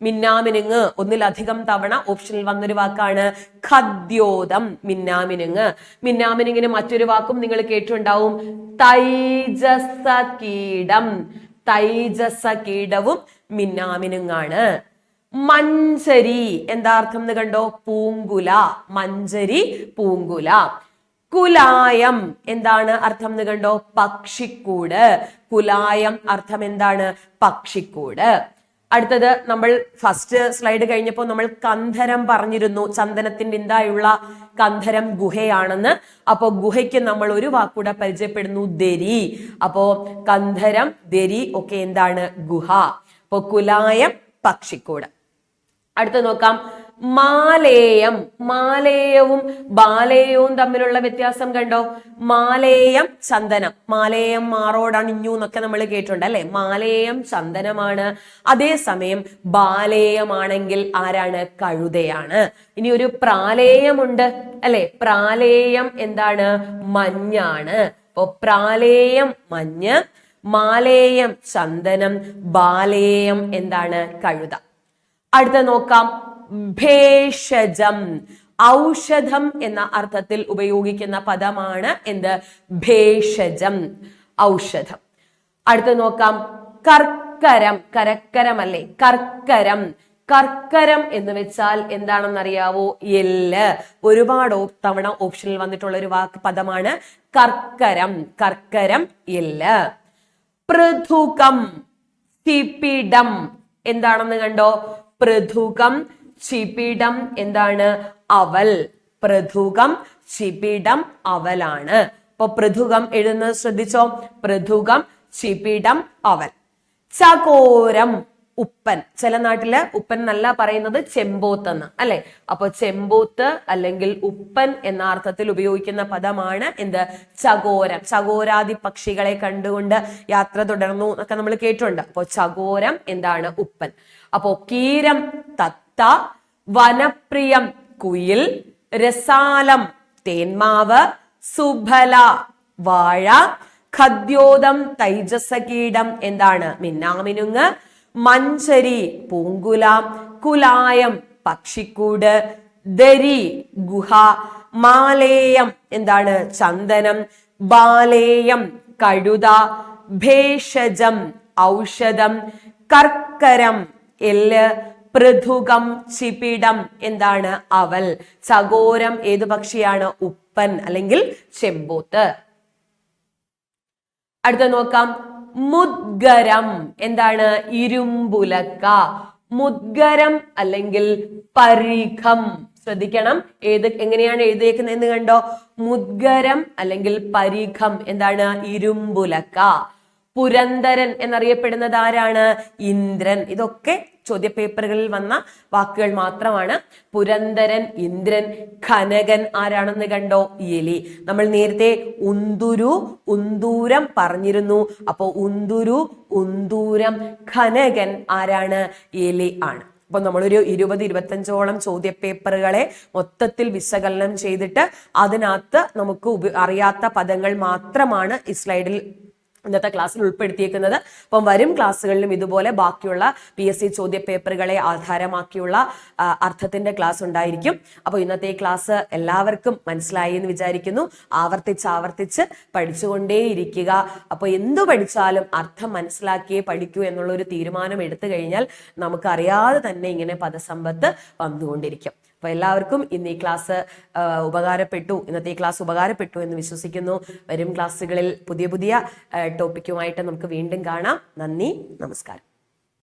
മിന്നാമിനുങ്ങ്, ഒന്നിലധികം തവണ ഓപ്ഷനിൽ വന്നൊരു വാക്കാണ് ഖദ്യോതം, മിന്നാമിനുങ്ങ്. മിന്നാമിനുങ്ങിന് മറ്റൊരു വാക്കും നിങ്ങൾ കേട്ടിട്ടുണ്ടാവും, തൈജസ കീടം. തൈജസ കീടവും മിന്നാമിനുങ്ങാണ്. മഞ്ചരി എന്താ അർത്ഥം എന്ന് കണ്ടോ, പൂങ്കുല. മഞ്ചരി പൂങ്കുല. കുലായം എന്താണ് അർത്ഥം എന്ന് കണ്ടോ, പക്ഷിക്കൂട്. കുലായം അർത്ഥം എന്താണ്, പക്ഷിക്കൂട്. അടുത്തത് നമ്മൾ ഫസ്റ്റ് സ്ലൈഡ് കഴിഞ്ഞപ്പോൾ നമ്മൾ കന്ധരം പറഞ്ഞിരുന്നു, ചന്ദനത്തിന്റെ എന്തായുള്ള കന്ധരം ഗുഹയാണെന്ന്. അപ്പോ ഗുഹയ്ക്ക് നമ്മൾ ഒരു വാക്കൂടെ പരിചയപ്പെടുന്നു, ദരി. അപ്പോ കന്ധരം, ദരി ഒക്കെ എന്താണ്, ഗുഹ. അപ്പോ കുലായം, പക്ഷിക്കൂട്. അടുത്ത നോക്കാം, മാലേയം. മാലേയവും ബാലേയവും തമ്മിലുള്ള വ്യത്യാസം കണ്ടോ. മാലേയം ചന്ദനം, മാലേയം മാറോടണിഞ്ഞു എന്നൊക്കെ നമ്മൾ കേട്ടിട്ടുണ്ട് അല്ലെ. മാലേയം ചന്ദനമാണ്, അതേസമയം ബാലേയമാണെങ്കിൽ ആരാണ്, കഴുതയാണ്. ഇനി ഒരു പ്രാലേയമുണ്ട് അല്ലെ. പ്രാലേയം എന്താണ്, മഞ്ഞാണ്. അപ്പൊ പ്രാലേയം മഞ്ഞ്, മാലേയം ചന്ദനം, ബാലേയം എന്താണ്, കഴുത. അടുത്ത നോക്കാം, ഭേഷജം. ഔഷധം എന്ന അർത്ഥത്തിൽ ഉപയോഗിക്കുന്ന പദമാണ് എന്ത്, ഭേഷജം, ഔഷധം. അടുത്ത നോക്കാം, കർക്കരം. കരക്കരം അല്ലേ, കർക്കരം. കർക്കരം എന്ന് വെച്ചാൽ എന്താണെന്നറിയാവോ, എല്ല്. ഒരുപാട് തവണ ഓപ്ഷനിൽ വന്നിട്ടുള്ള ഒരു വാക്ക് പദമാണ് കർക്കരം. കർക്കരം, എല്ല്. പൃഥുകം, ചിപിടം എന്താണെന്ന് കണ്ടോ. പൃഥുകം, ചിപിടം എന്താണ്, അവൽ. പൃഥുകം, ചിപിടം അവലാണ്. അപ്പൊ പൃഥുകം എഴുതുന്നത് ശ്രദ്ധിച്ചോ, പൃഥുകം, ചിപിടം അവൽ. ചകോരം ഉപ്പൻ. ചില നാട്ടില് ഉപ്പൻ എന്നല്ല പറയുന്നത്, ചെമ്പോത്ത് എന്ന് അല്ലെ. അപ്പൊ ചെമ്പോത്ത് അല്ലെങ്കിൽ ഉപ്പൻ എന്ന അർത്ഥത്തിൽ ഉപയോഗിക്കുന്ന പദമാണ് എന്ത്, ചകോരം. ചകോരാദി പക്ഷികളെ കണ്ടുകൊണ്ട് യാത്ര തുടർന്നു എന്നൊക്കെ നമ്മൾ കേട്ടിട്ടുണ്ട്. അപ്പൊ ചകോരം എന്താണ്, ഉപ്പൻ. അപ്പോ കീരം തത്ത, വനപ്രിയം കുയിൽ, രസാലം തേന്മാവ്, സുബല വാഴ, ഖദ്യോതം തൈജസകീടം എന്താണ്, മിന്നാമിനുങ്ങ്, മഞ്ചരി പൂങ്കുല, കുലായം പക്ഷിക്കൂട്, ദരി ഗുഹ, മാലേയം എന്താണ്, ചന്ദനം, ബാലേയം കഴുത, ഭേഷജം ഔഷധം, കർക്കരം എല്ല്, പൃഥുകം ചിപിടം എന്താണ്, അവൽ. ചകോരം ഏതു പക്ഷിയാണ്, ഉപ്പൻ അല്ലെങ്കിൽ ചെമ്പോത്ത്. അടുത്ത നോക്കാം, മുദ്ഗരം എന്താണ്, ഇരുമ്പുലക്ക. മുദ്ഗരം അല്ലെങ്കിൽ പരിഖം. ശ്രദ്ധിക്കണം, എങ്ങനെയാണ് എഴുതിയേക്കുന്നതെന്ന് കണ്ടോ. മുദ്ഗരം അല്ലെങ്കിൽ പരിഖം എന്താണ്, ഇരുമ്പുലക്ക. പുരന്തരൻ എന്നറിയപ്പെടുന്നത് ആരാണ്, ഇന്ദ്രൻ. ഇതൊക്കെ ചോദ്യപേപ്പറുകളിൽ വന്ന വാക്കുകൾ മാത്രമാണ്. പുരന്തരൻ, ഇന്ദ്രൻ. ഖനകൻ ആരാണെന്ന് കണ്ടോ, എലി. നമ്മൾ നേരത്തെ ഉന്തുരു, ഉന്തൂരം പറഞ്ഞിരുന്നു. അപ്പോ ഉന്തുരു, ഉന്തൂരം. ഖനകൻ ആരാണ്, എലി ആണ്. അപ്പൊ നമ്മളൊരു 20-25ഓളം ചോദ്യപേപ്പറുകളെ മൊത്തത്തിൽ വിശകലനം ചെയ്തിട്ട് അതിനകത്ത് നമുക്ക് അറിയാത്ത പദങ്ങൾ മാത്രമാണ് ഈ സ്ലൈഡിൽ ഇന്നത്തെ ക്ലാസ്സിൽ ഉൾപ്പെടുത്തിയിരിക്കുന്നത്. അപ്പം വരും ക്ലാസ്സുകളിലും ഇതുപോലെ ബാക്കിയുള്ള PSC ചോദ്യ പേപ്പറുകളെ ആധാരമാക്കിയുള്ള അർത്ഥത്തിന്റെ ക്ലാസ് ഉണ്ടായിരിക്കും. അപ്പോൾ ഇന്നത്തെ ഈ ക്ലാസ് എല്ലാവർക്കും മനസ്സിലായി എന്ന് വിചാരിക്കുന്നു. ആവർത്തിച്ച് പഠിച്ചുകൊണ്ടേയിരിക്കുക. അപ്പോൾ എന്തു പഠിച്ചാലും അർത്ഥം മനസ്സിലാക്കിയേ പഠിക്കൂ എന്നുള്ള ഒരു തീരുമാനം എടുത്തു കഴിഞ്ഞാൽ നമുക്കറിയാതെ തന്നെ ഇങ്ങനെ പദസമ്പത്ത് വന്നുകൊണ്ടിരിക്കും. അപ്പോൾ എല്ലാവർക്കും ഇന്ന് ഈ ക്ലാസ് ഇന്നത്തെ ഈ ക്ലാസ് ഉപകാരപ്പെട്ടു എന്ന് വിശ്വസിക്കുന്നു. വരും ക്ലാസ്സുകളിൽ പുതിയ ടോപ്പിക്കുമായിട്ട് നമുക്ക് വീണ്ടും കാണാം. നന്ദി, നമസ്കാരം.